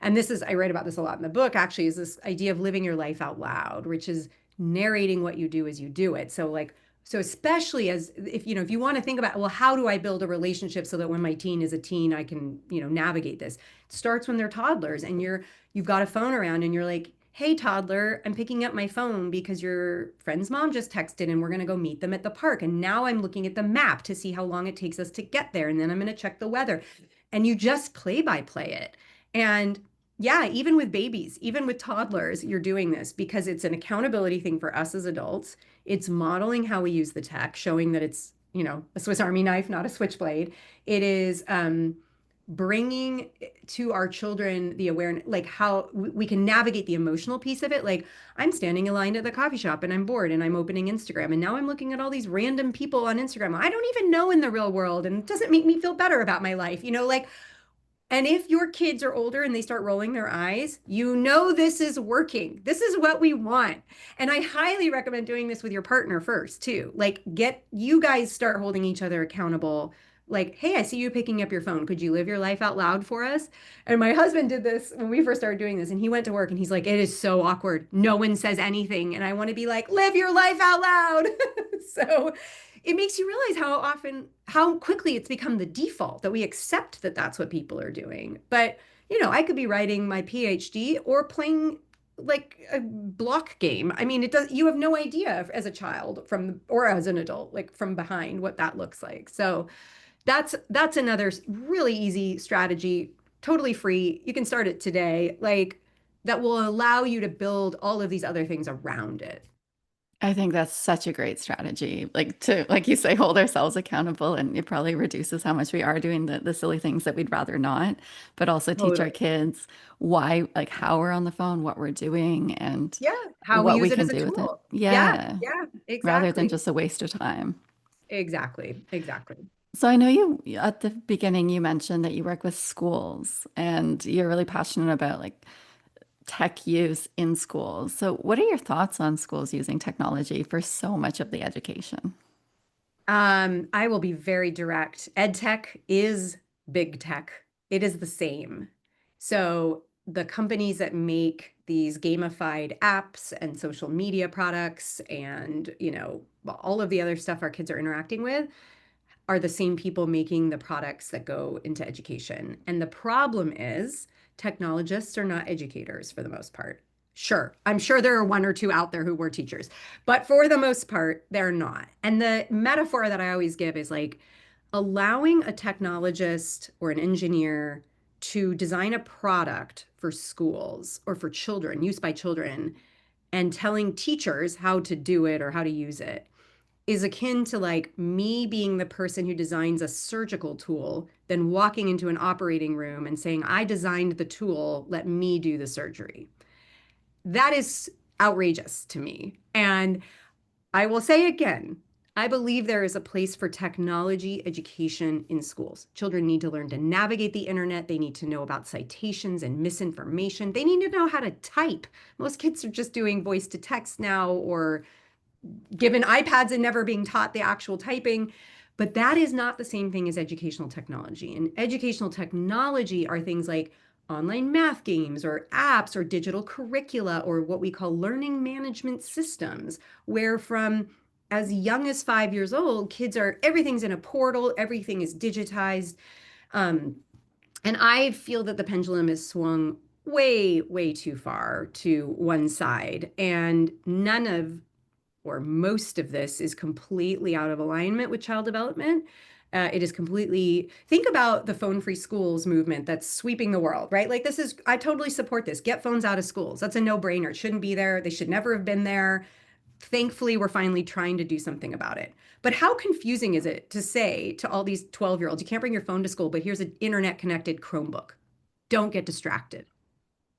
and this is I write about this a lot in the book actually, is this idea of living your life out loud, which is narrating what you do as you do it. So especially as if you want to think about, well, how do I build a relationship so that when my teen is a teen, I can, navigate this. It starts when they're toddlers and you've got a phone around and you're like, hey, toddler, I'm picking up my phone because your friend's mom just texted and we're going to go meet them at the park. And now I'm looking at the map to see how long it takes us to get there. And then I'm going to check the weather. And you just play by play it. And yeah, even with babies, even with toddlers, you're doing this because it's an accountability thing for us as adults. It's modeling how we use the tech, showing that it's, a Swiss Army knife, not a switchblade. It is bringing to our children the awareness, like how we can navigate the emotional piece of it. Like I'm standing in line at the coffee shop and I'm bored and I'm opening Instagram and now I'm looking at all these random people on Instagram I don't even know in the real world and it doesn't make me feel better about my life. Like and if your kids are older and they start rolling their eyes, this is working. This is what we want. And I highly recommend doing this with your partner first, too. Like, get you guys start holding each other accountable Like, hey, I see you picking up your phone. Could you live your life out loud for us? And my husband did this when we first started doing this, and he went to work and he's like, it is so awkward. No one says anything. And I want to be like, live your life out loud. So it makes you realize how often, how quickly it's become the default that we accept that that's what people are doing. But, I could be writing my PhD or playing like a block game. I mean, it does, you have no idea as a child from, or as an adult, like from behind what that looks like. So that's another really easy strategy, totally free. You can start it today, like that will allow you to build all of these other things around it. I think that's such a great strategy. Like to, like you say, hold ourselves accountable, and it probably reduces how much we are doing the silly things that we'd rather not, but also teach our Totally. kids why, like how we're on the phone, what we're doing, and Yeah, how we what we use it can as a do with it. tool. Yeah, Yeah, yeah, rather than exactly. just a waste of time. Exactly. Exactly. So I know you at the beginning you mentioned that you work with schools and you're really passionate about like tech use in schools. So what are your thoughts on schools using technology for so much of the education? I will be very direct. Ed tech is big tech. It is the same. So the companies that make these gamified apps and social media products and, all of the other stuff our kids are interacting with are the same people making the products that go into education. And the problem is technologists are not educators for the most part. Sure, I'm sure there are one or two out there who were teachers, but for the most part, they're not. And the metaphor that I always give is like allowing a technologist or an engineer to design a product for schools or for children, use by children, and telling teachers how to do it or how to use it is akin to like me being the person who designs a surgical tool, then walking into an operating room and saying, I designed the tool, let me do the surgery. That is outrageous to me. And I will say again, I believe there is a place for technology education in schools. Children need to learn to navigate the internet. They need to know about citations and misinformation. They need to know how to type. Most kids are just doing voice to text now or given iPads and never being taught the actual typing. But that is not the same thing as educational technology. And educational technology are things like online math games or apps or digital curricula or what we call learning management systems, where from as young as 5 years old, kids are everything's in a portal, everything is digitized. Um, and I feel that the pendulum is swung way, way too far to one side. And none of or most of this is completely out of alignment with child development. It is completely, think about the phone free schools movement that's sweeping the world, right? Like, this is, I totally support this. Get phones out of schools. That's a no brainer. It shouldn't be there. They should never have been there. Thankfully, we're finally trying to do something about it. But how confusing is it to say to all these 12-year-olds, you can't bring your phone to school, but here's an internet connected Chromebook. Don't get distracted.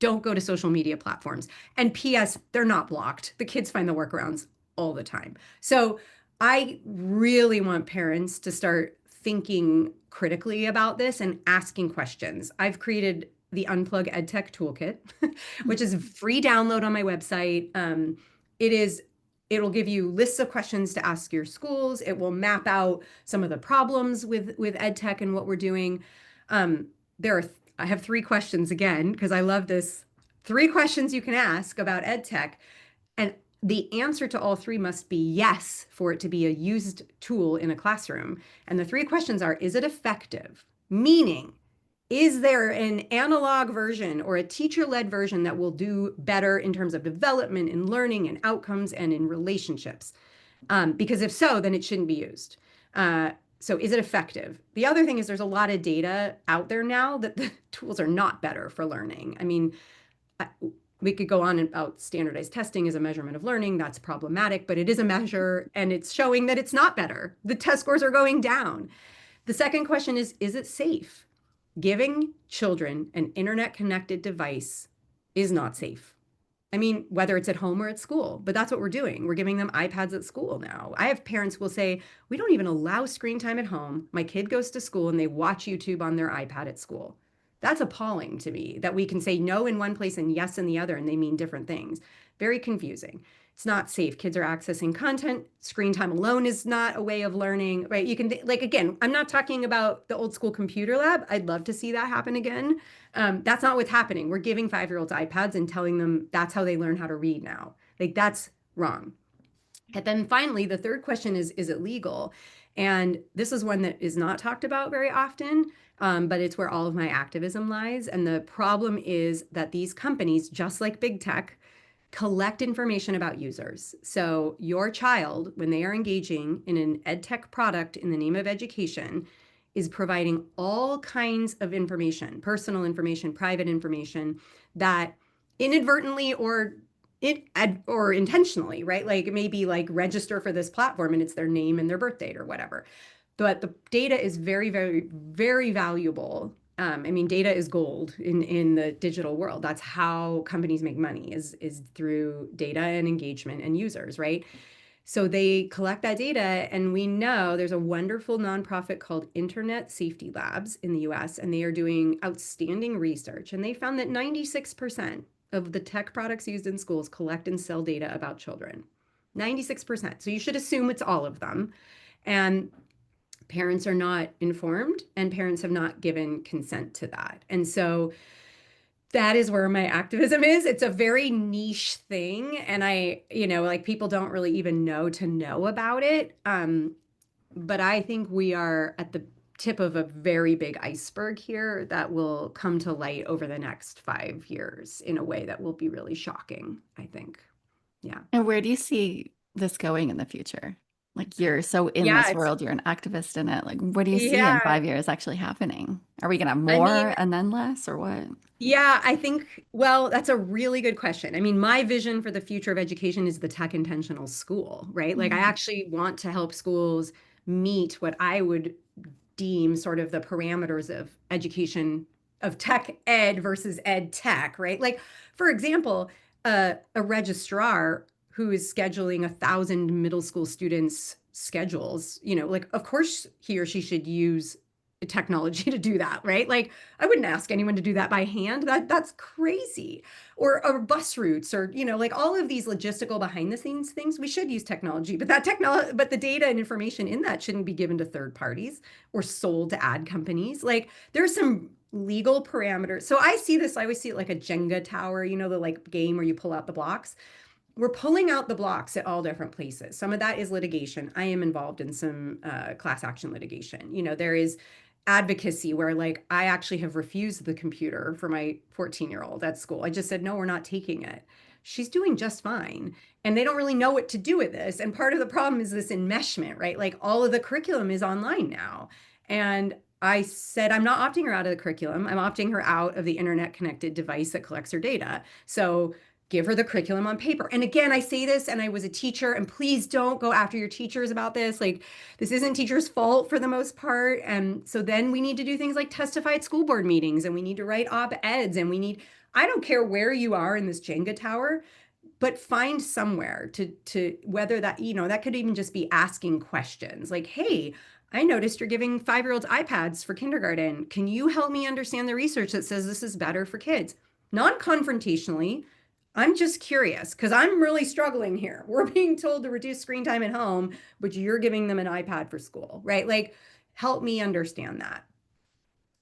Don't go to social media platforms. And PS, they're not blocked. The kids find the workarounds all the time. So I really want parents to start thinking critically about this and asking questions. I've created the Unplug EdTech Toolkit, which is a free download on my website. It is it'll give you lists of questions to ask your schools. It will map out some of the problems with EdTech and what we're doing. There are I have three questions again because I love this. Three questions you can ask about EdTech, and the answer to all three must be yes for it to be a used tool in a classroom. And the three questions are, is it effective? Meaning, is there an analog version or a teacher-led version that will do better in terms of development and learning and outcomes and in relationships? Because if so, then it shouldn't be used. So is it effective? The other thing is there's a lot of data out there now that the tools are not better for learning. I mean, we could go on about standardized testing as a measurement of learning. That's problematic, but it is a measure and it's showing that it's not better. The test scores are going down. The second question is it safe? Giving children an internet connected device is not safe. I mean, whether it's at home or at school, but that's what we're doing. We're giving them iPads at school now. I have parents who will say, we don't even allow screen time at home. My kid goes to school and they watch YouTube on their iPad at school. That's appalling to me that we can say no in one place and yes in the other, and they mean different things. Very confusing. It's not safe. Kids are accessing content. Screen time alone is not a way of learning, right? You can, like, again, I'm not talking about the old school computer lab. I'd love to see that happen again. That's not what's happening. We're giving 5-year-olds iPads and telling them that's how they learn how to read now. Like, that's wrong. And then finally, the third question is it legal? And this is one that is not talked about very often, but it's where all of my activism lies. And the problem is that these companies, just like big tech, collect information about users. So your child, when they are engaging in an ed tech product in the name of education, is providing all kinds of information, personal information, private information that inadvertently or intentionally, right? Like it may be like register for this platform and it's their name and their birth date or whatever. But the data is very, very, very valuable. I mean, data is gold in the digital world. That's how companies make money is through data and engagement and users, right? So they collect that data, and we know there's a wonderful nonprofit called Internet Safety Labs in the US, and they are doing outstanding research. And they found that 96% of the tech products used in schools collect and sell data about children. 96%. So you should assume it's all of them. And parents are not informed, and parents have not given consent to that. And so that is where my activism is. It's a very niche thing. And like people don't really even know about it. But I think we are at the tip of a very big iceberg here that will come to light over the next 5 years in a way that will be really shocking, I think. Yeah. And where do you see this going in the future? Like you're so in Yeah, this world, you're an activist in it. Like, what do you see in yeah. 5 years actually happening? Are we gonna have I mean, more and then less, or what? yeah, I think, well, that's a really good question. I mean, my vision for the future of education is the tech intentional school, right? Like, I Mhm. actually want to help schools meet what I would deem sort of the parameters of education of tech ed versus ed tech, right? Like, for example, a registrar who is scheduling 1,000 middle school students' schedules, like, of course he or she should use technology to do that, right? Like, I wouldn't ask anyone to do that by hand. That's crazy. Or bus routes, or like all of these logistical behind the scenes things. We should use technology, but but the data and information in that shouldn't be given to third parties or sold to ad companies. Like there's some legal parameters. So I always see it like a Jenga tower, the like game where you pull out the blocks. We're pulling out the blocks at all different places. Some of that is litigation. I am involved in some class action litigation. There is advocacy where like I actually have refused the computer for my 14-year-old at school. I just said, no, we're not taking it. She's doing just fine. And they don't really know what to do with this. And part of the problem is this enmeshment, right? Like all of the curriculum is online now. And I said, I'm not opting her out of the curriculum. I'm opting her out of the internet connected device that collects her data. So give her the curriculum on paper. And again, I say this, and I was a teacher, and please don't go after your teachers about this. Like, this isn't teachers' fault for the most part. And so then we need to do things like testify at school board meetings, and we need to write op-eds, and I don't care where you are in this Jenga tower, but find somewhere to whether that could even just be asking questions like, hey, I noticed you're giving 5-year-olds iPads for kindergarten. Can you help me understand the research that says this is better for kids? Non-confrontationally, I'm just curious because I'm really struggling here. We're being told to reduce screen time at home, but you're giving them an iPad for school, right? Like, help me understand that.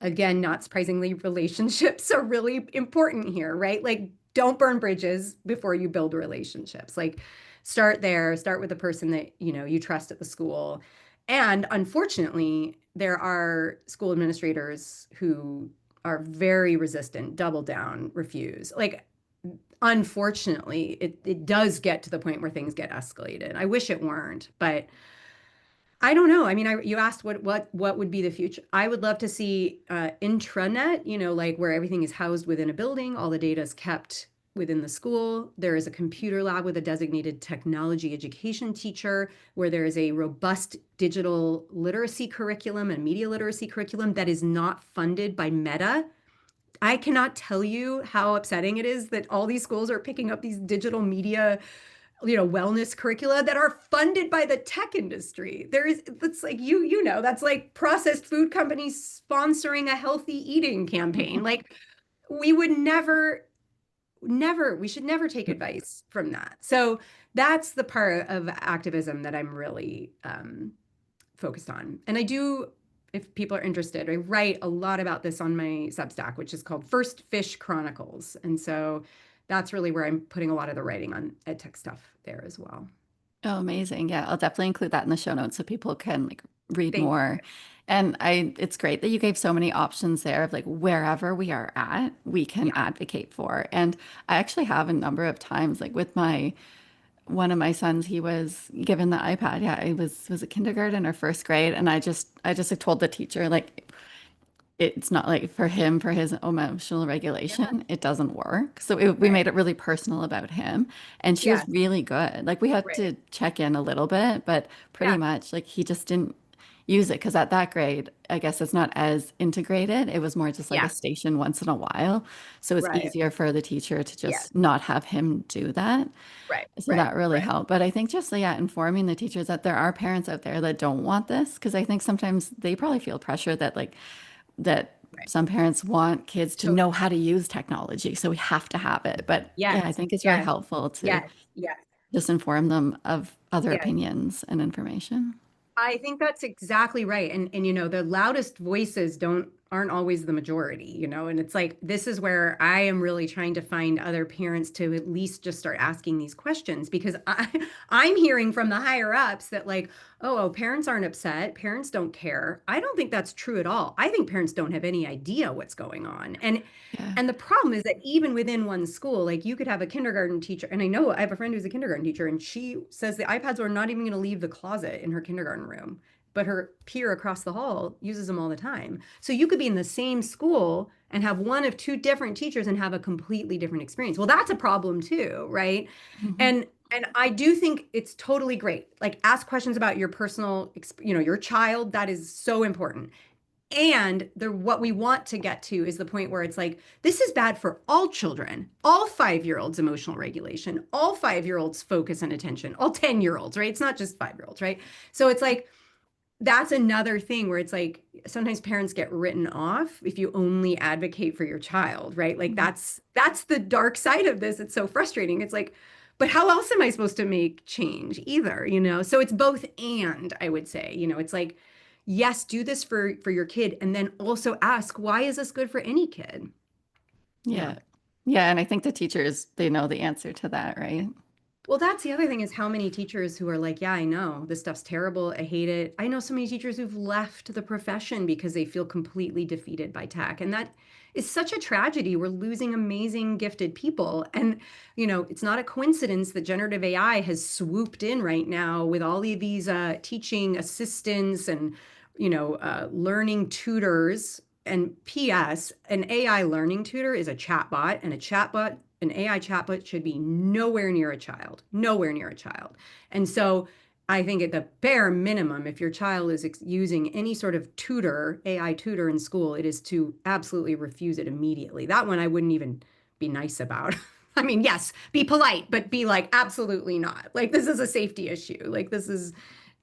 Again, not surprisingly, relationships are really important here, right? Like, don't burn bridges before you build relationships. Like, start there, start with the person that you trust at the school. And unfortunately, there are school administrators who are very resistant, double down, refuse. Like, unfortunately, it does get to the point where things get escalated. I wish it weren't, but I don't know. I mean, you asked what would be the future. I would love to see intranet, like where everything is housed within a building, all the data is kept within the school. There is a computer lab with a designated technology education teacher, where there is a robust digital literacy curriculum and media literacy curriculum that is not funded by Meta. I cannot tell you how upsetting it is that all these schools are picking up these digital media, wellness curricula that are funded by the tech industry. That's like, that's like processed food companies sponsoring a healthy eating campaign. Like, we would never, we should never take advice from that. So that's the part of activism that I'm really focused on. And I do, if people are interested, I write a lot about this on my Substack, which is called First Fish Chronicles. And so that's really where I'm putting a lot of the writing on EdTech stuff there as well. Oh, amazing. Yeah, I'll definitely include that in the show notes so people can like read Thank more. And it's great that you gave so many options there of like wherever we are at, we you. can Yeah. advocate for. And I actually have a number of times, like with one of my sons, he was given the iPad. Yeah, it was a kindergarten or first grade, and I just like, told the teacher like it's not like for him for his emotional Yeah. regulation, it doesn't work. So we Right. made it really personal about him, and she was Yes. really good. Like we had Right. to check in a little bit, but pretty Yeah. much like he just didn't use it because at that grade, I guess it's not as integrated. It was more just like a Yeah. station once in a while. So it's Right. easier for the teacher to Yes. just not have him do that. Right. So Right. that really Right. helped. But I think just, yeah, informing the teachers that there are parents out there that don't want this, because I think sometimes they probably feel pressure that like that Right. some parents want kids to Totally. know how to use technology, so we have to have it. But yeah, I Yes. think it's really Yes. helpful to Yes. Yes. just inform them of other Yes. opinions and information. I think that's exactly right. And the loudest voices aren't always the majority, and it's like this is where I am really trying to find other parents to at least just start asking these questions because I'm hearing from the higher ups that like, oh, parents aren't upset, parents don't care. I don't think that's true at all. I think parents don't have any idea what's going on. Yeah. And the problem is that even within one school, like you could have a kindergarten teacher, and I know I have a friend who's a kindergarten teacher, and she says the iPads are not even going to leave the closet in her kindergarten room, but her peer across the hall uses them all the time. So you could be in the same school and have one of two different teachers and have a completely different experience. Well, that's a problem too, right? Mhm. And I do think it's totally great. Like ask questions about your personal, your child. That is so important. And what we want to get to is the point where it's like, this is bad for all children, all 5-year-olds emotional regulation, all 5-year-olds focus and attention, all 10-year-olds, right? It's not just 5-year-olds, right? So it's like, that's another thing where it's like sometimes parents get written off if you only advocate for your child, right? Like Mhm. that's the dark side of this. It's so frustrating. It's like, but how else am I supposed to make change either? So it's both and I would say, it's like, yes, do this for your kid and then also ask, why is this good for any kid? Yeah. Yeah. Yeah, and I think the teachers, they know the answer to that, right? Well, that's the other thing is how many teachers who are like, yeah, I know this stuff's terrible. I hate it. I know so many teachers who've left the profession because they feel completely defeated by tech. And that is such a tragedy. We're losing amazing, gifted people. And, it's not a coincidence that generative AI has swooped in right now with all of these teaching assistants and, learning tutors. And PS, an AI learning tutor is a chatbot, and an AI chatbot should be nowhere near a child, nowhere near a child. And so I think at the bare minimum, if your child is using any sort of tutor, AI tutor in school, it is to absolutely refuse it immediately. That one I wouldn't even be nice about. I mean, yes, be polite, but be like, absolutely not. Like, this is a safety issue. Like, this is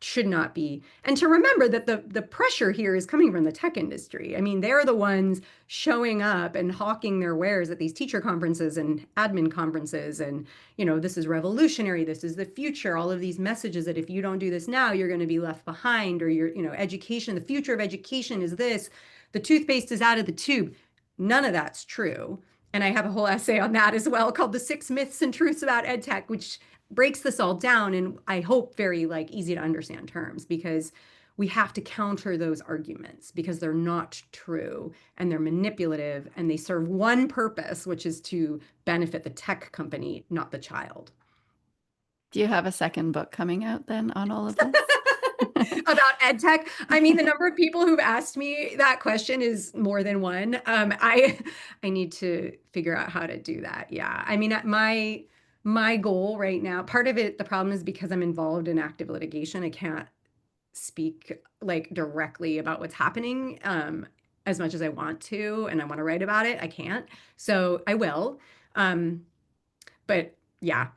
should not be. And to remember that the pressure here is coming from the tech industry. I mean, they're the ones showing up and hawking their wares at these teacher conferences and admin conferences. And, this is revolutionary. This is the future. All of these messages that if you don't do this now, you're going to be left behind or education, the future of education is this. The toothpaste is out of the tube. None of that's true. And I have a whole essay on that as well called The Six Myths and Truths About EdTech, which breaks this all down in, I hope, very like easy to understand terms because we have to counter those arguments because they're not true and they're manipulative and they serve one purpose, which is to benefit the tech company, not the child. Do you have a second book coming out then on all of this? About ed tech. I mean, the number of people who've asked me that question is more than one. I need to figure out how to do that. Yeah. I mean, my goal right now, part of it, the problem is because I'm involved in active litigation, I can't speak like directly about what's happening as much as I want to, and I want to write about it. I can't. So I will. Um, but yeah,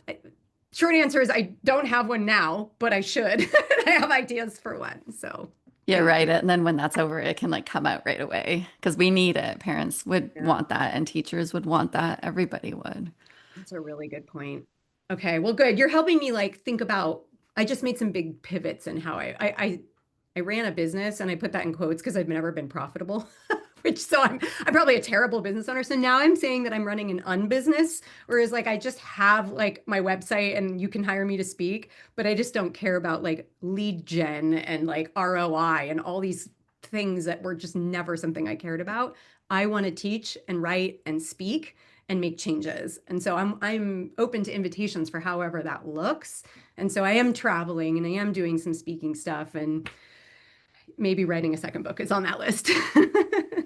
short answer is I don't have one now, but I should. I have ideas for one. So Yeah, thank right. you. And then when that's over, it can like come out right away because we need it. Parents would Yeah, want that, and teachers would want that. Everybody would. that's a really good point. Okay, well, good. You're helping me like think about. I just made some big pivots in how I ran a business, and I put that in quotes because I've never been profitable. Which so I'm probably a terrible business owner. So now I'm saying that I'm running an unbusiness, whereas like I just have like my website and you can hire me to speak, but I just don't care about like lead gen and like ROI and all these things that were just never something I cared about. I want to teach and write and speak and make changes. And so I'm open to invitations for however that looks. And so I am traveling and I am doing some speaking stuff and maybe writing a second book is on that list.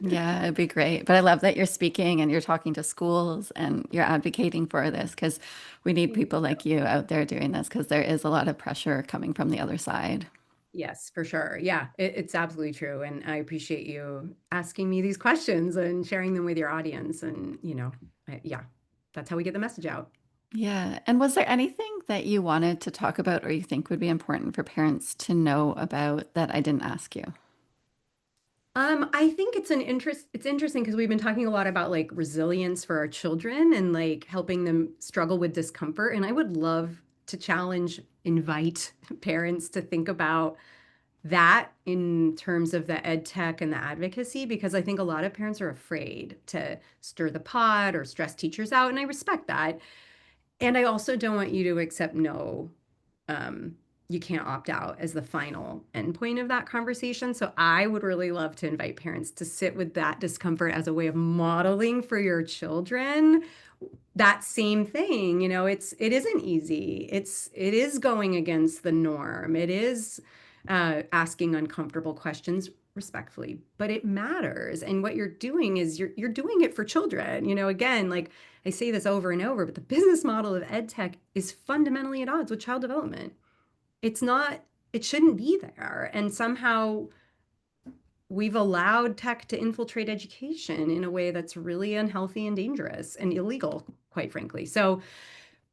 Yeah, it'd be great. But I love that you're speaking and you're talking to schools and you're advocating for this because we need Thank people you. like you out there doing this because there is a lot of pressure coming from the other side. Yes, for sure. Yeah, it's absolutely true. And I appreciate you asking me these questions and sharing them with your audience. And, yeah, that's how we get the message out. Yeah. And was there anything that you wanted to talk about or you think would be important for parents to know about that I didn't ask you? I think it's interesting because we've been talking a lot about like resilience for our children and like helping them struggle with discomfort. And I would love to invite parents to think about that in terms of the ed tech and the advocacy, because I think a lot of parents are afraid to stir the pot or stress teachers out. And I respect that. And I also don't want you to accept no. Um, you can't opt out as the final endpoint of that conversation. So I would really love to invite parents to sit with that discomfort as a way of modeling for your children that same thing. It isn't easy. It is going against the norm. It is asking uncomfortable questions respectfully, but it matters. And what you're doing is you're doing it for children. Again, like I say this over and over, but the business model of ed tech is fundamentally at odds with child development. It's not, it shouldn't be there. And somehow we've allowed tech to infiltrate education in a way that's really unhealthy and dangerous and illegal, quite frankly. So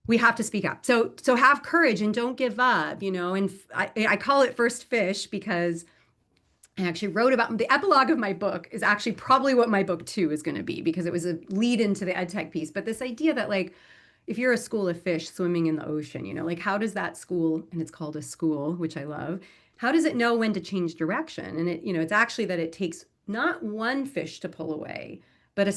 we have to speak up. So have courage and don't give up, and I call it first fish because I actually wrote about the epilogue of my book is actually probably what my book two is going to be because it was a lead into the ed tech piece. But this idea that like if you're a school of fish swimming in the ocean, like how does that school, and it's called a school, which I love, how does it know when to change direction? And it's actually that it takes not one fish to pull away, but a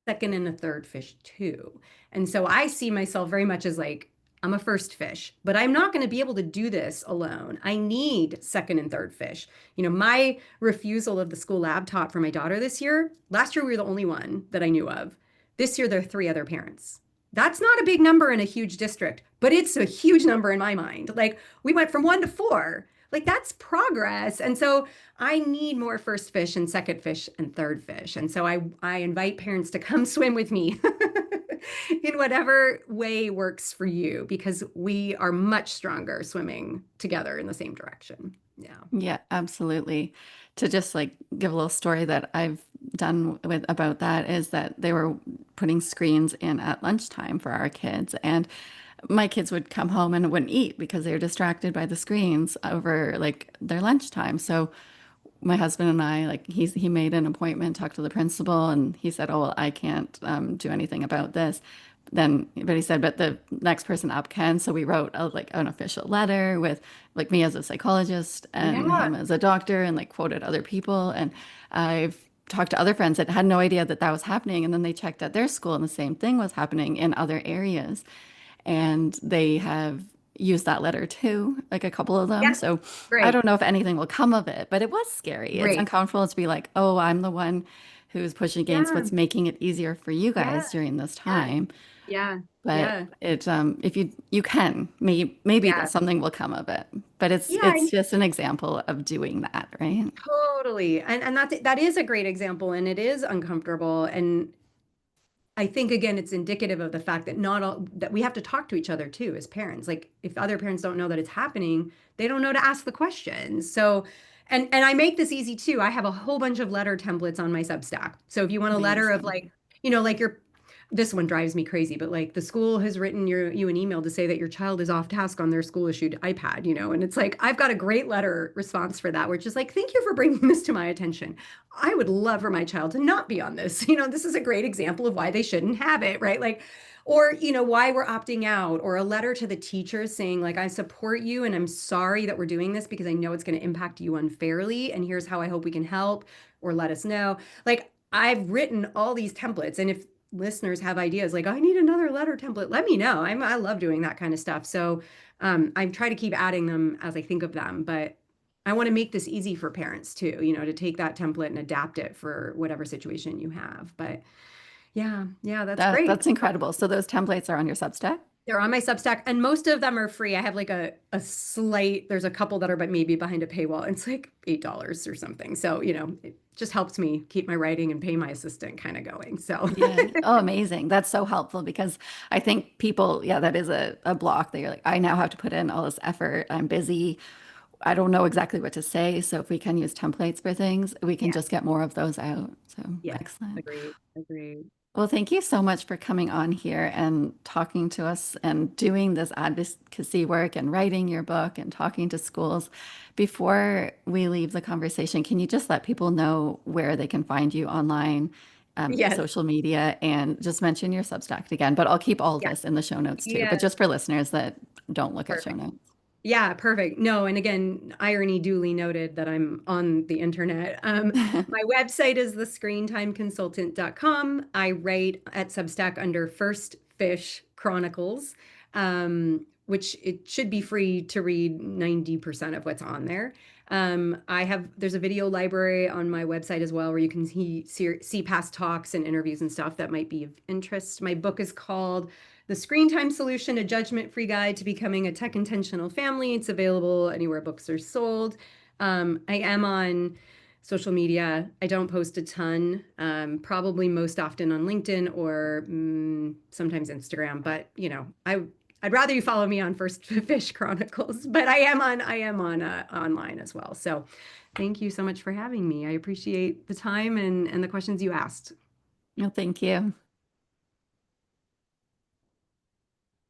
second and a third fish too. And so I see myself very much as like, I'm a first fish, but I'm not going to be able to do this alone. I need second and third fish. My refusal of the school laptop for my daughter this year, last year we were the only one that I knew of. This year there are three other parents. That's not a big number in a huge district, but it's a huge number in my mind. Like we went from one to four. Like that's progress. And so I need more first fish and second fish and third fish. And so I invite parents to come swim with me in whatever way works for you because we are much stronger swimming together in the same direction. Yeah. Yeah, absolutely. To just like give a little story that I've done with about that is that they were putting screens in at lunchtime for our kids, and my kids would come home and wouldn't eat because they were distracted by the screens over like their lunchtime. So my husband and I, like he made an appointment, talked to the principal, and he said, "Oh, well, I can't do anything about this." Then, but he said, "But the next person up can." So we wrote like an official letter with like me as a psychologist and him Yeah. as a doctor, and like quoted other people. And I've talked to other friends that had no idea that that was happening, and then they checked at their school, and the same thing was happening in other areas, and they have used that letter too, like a couple of them. Yeah. So I Great. don't know if anything will come of it, but it was scary. It's Great. uncomfortable to be like, oh, I'm the one who's pushing against Yeah. what's making it easier for you Yeah. guys during this Yeah. time. Yeah. But Yeah. it if you can, maybe that Yeah. something will come of it. But Yeah. it's just an example of doing that, right? Totally. And that is a great example and it is uncomfortable. And I think again, it's indicative of the fact that not all that we have to talk to each other too as parents. Like if other parents don't know that it's happening, they don't know to ask the questions. So and I make this easy too. I have a whole bunch of letter templates on my Substack. So if you want a letter of Amazing. like, like your this one drives me crazy, but like the school has written you an email to say that your child is off task on their school issued iPad, and it's like I've got a great letter response for that, which is like, thank you for bringing this to my attention. I would love for my child to not be on this. This is a great example of why they shouldn't have it, right? Like or why we're opting out, or a letter to the teacher saying like, I support you and I'm sorry that we're doing this because I know it's going to impact you unfairly, and here's how I hope we can help, or let us know. Like, I've written all these templates, and if listeners have ideas like, I need another letter template, let me know. I love doing that kind of stuff. So I try to keep adding them as I think of them, but I want to make this easy for parents too, to take that template and adapt it for whatever situation you have. But yeah, yeah, that's great. That's incredible. So those templates are on your Substack? They're on my Substack, and most of them are free. I have like a slight, there's a couple that are but maybe behind a paywall. It's like $8 or something. So, it just helps me keep my writing and pay my assistant kind of going. So Yeah. Oh, amazing. That's so helpful because I think people, yeah, that is a block that you're like, I now have to put in all this effort. I'm busy. I don't know exactly what to say. So if we can use templates for things, we can yeah, just get more of those out. So yes, excellent. agreed, agreed. Well, thank you so much for coming on here and talking to us and doing this advocacy work and writing your book and talking to schools. Before we leave the conversation, can you just let people know where they can find you online, Yes, social media, and just mention your Substack again? But I'll keep all of yeah, this in the show notes too. But yeah, just for listeners that don't look at show perfect. notes. Yeah, perfect. No, and again, irony duly noted that I'm on the internet. My website is thescreentimeconsultant.com. I write at Substack under First Fish Chronicles, which it should be free to read 90% of what's on there. There's a video library on my website as well where you can see past talks and interviews and stuff that might be of interest. My book is called The Screen Time Solution, a judgment-free guide to becoming a tech intentional family. It's available anywhere books are sold. I am on social media. I don't post a ton, probably most often on LinkedIn or sometimes Instagram, but I'd rather you follow me on First Fish Chronicles, but I am on online as well. So thank you so much for having me. I appreciate the time and the questions you asked. No, thank you.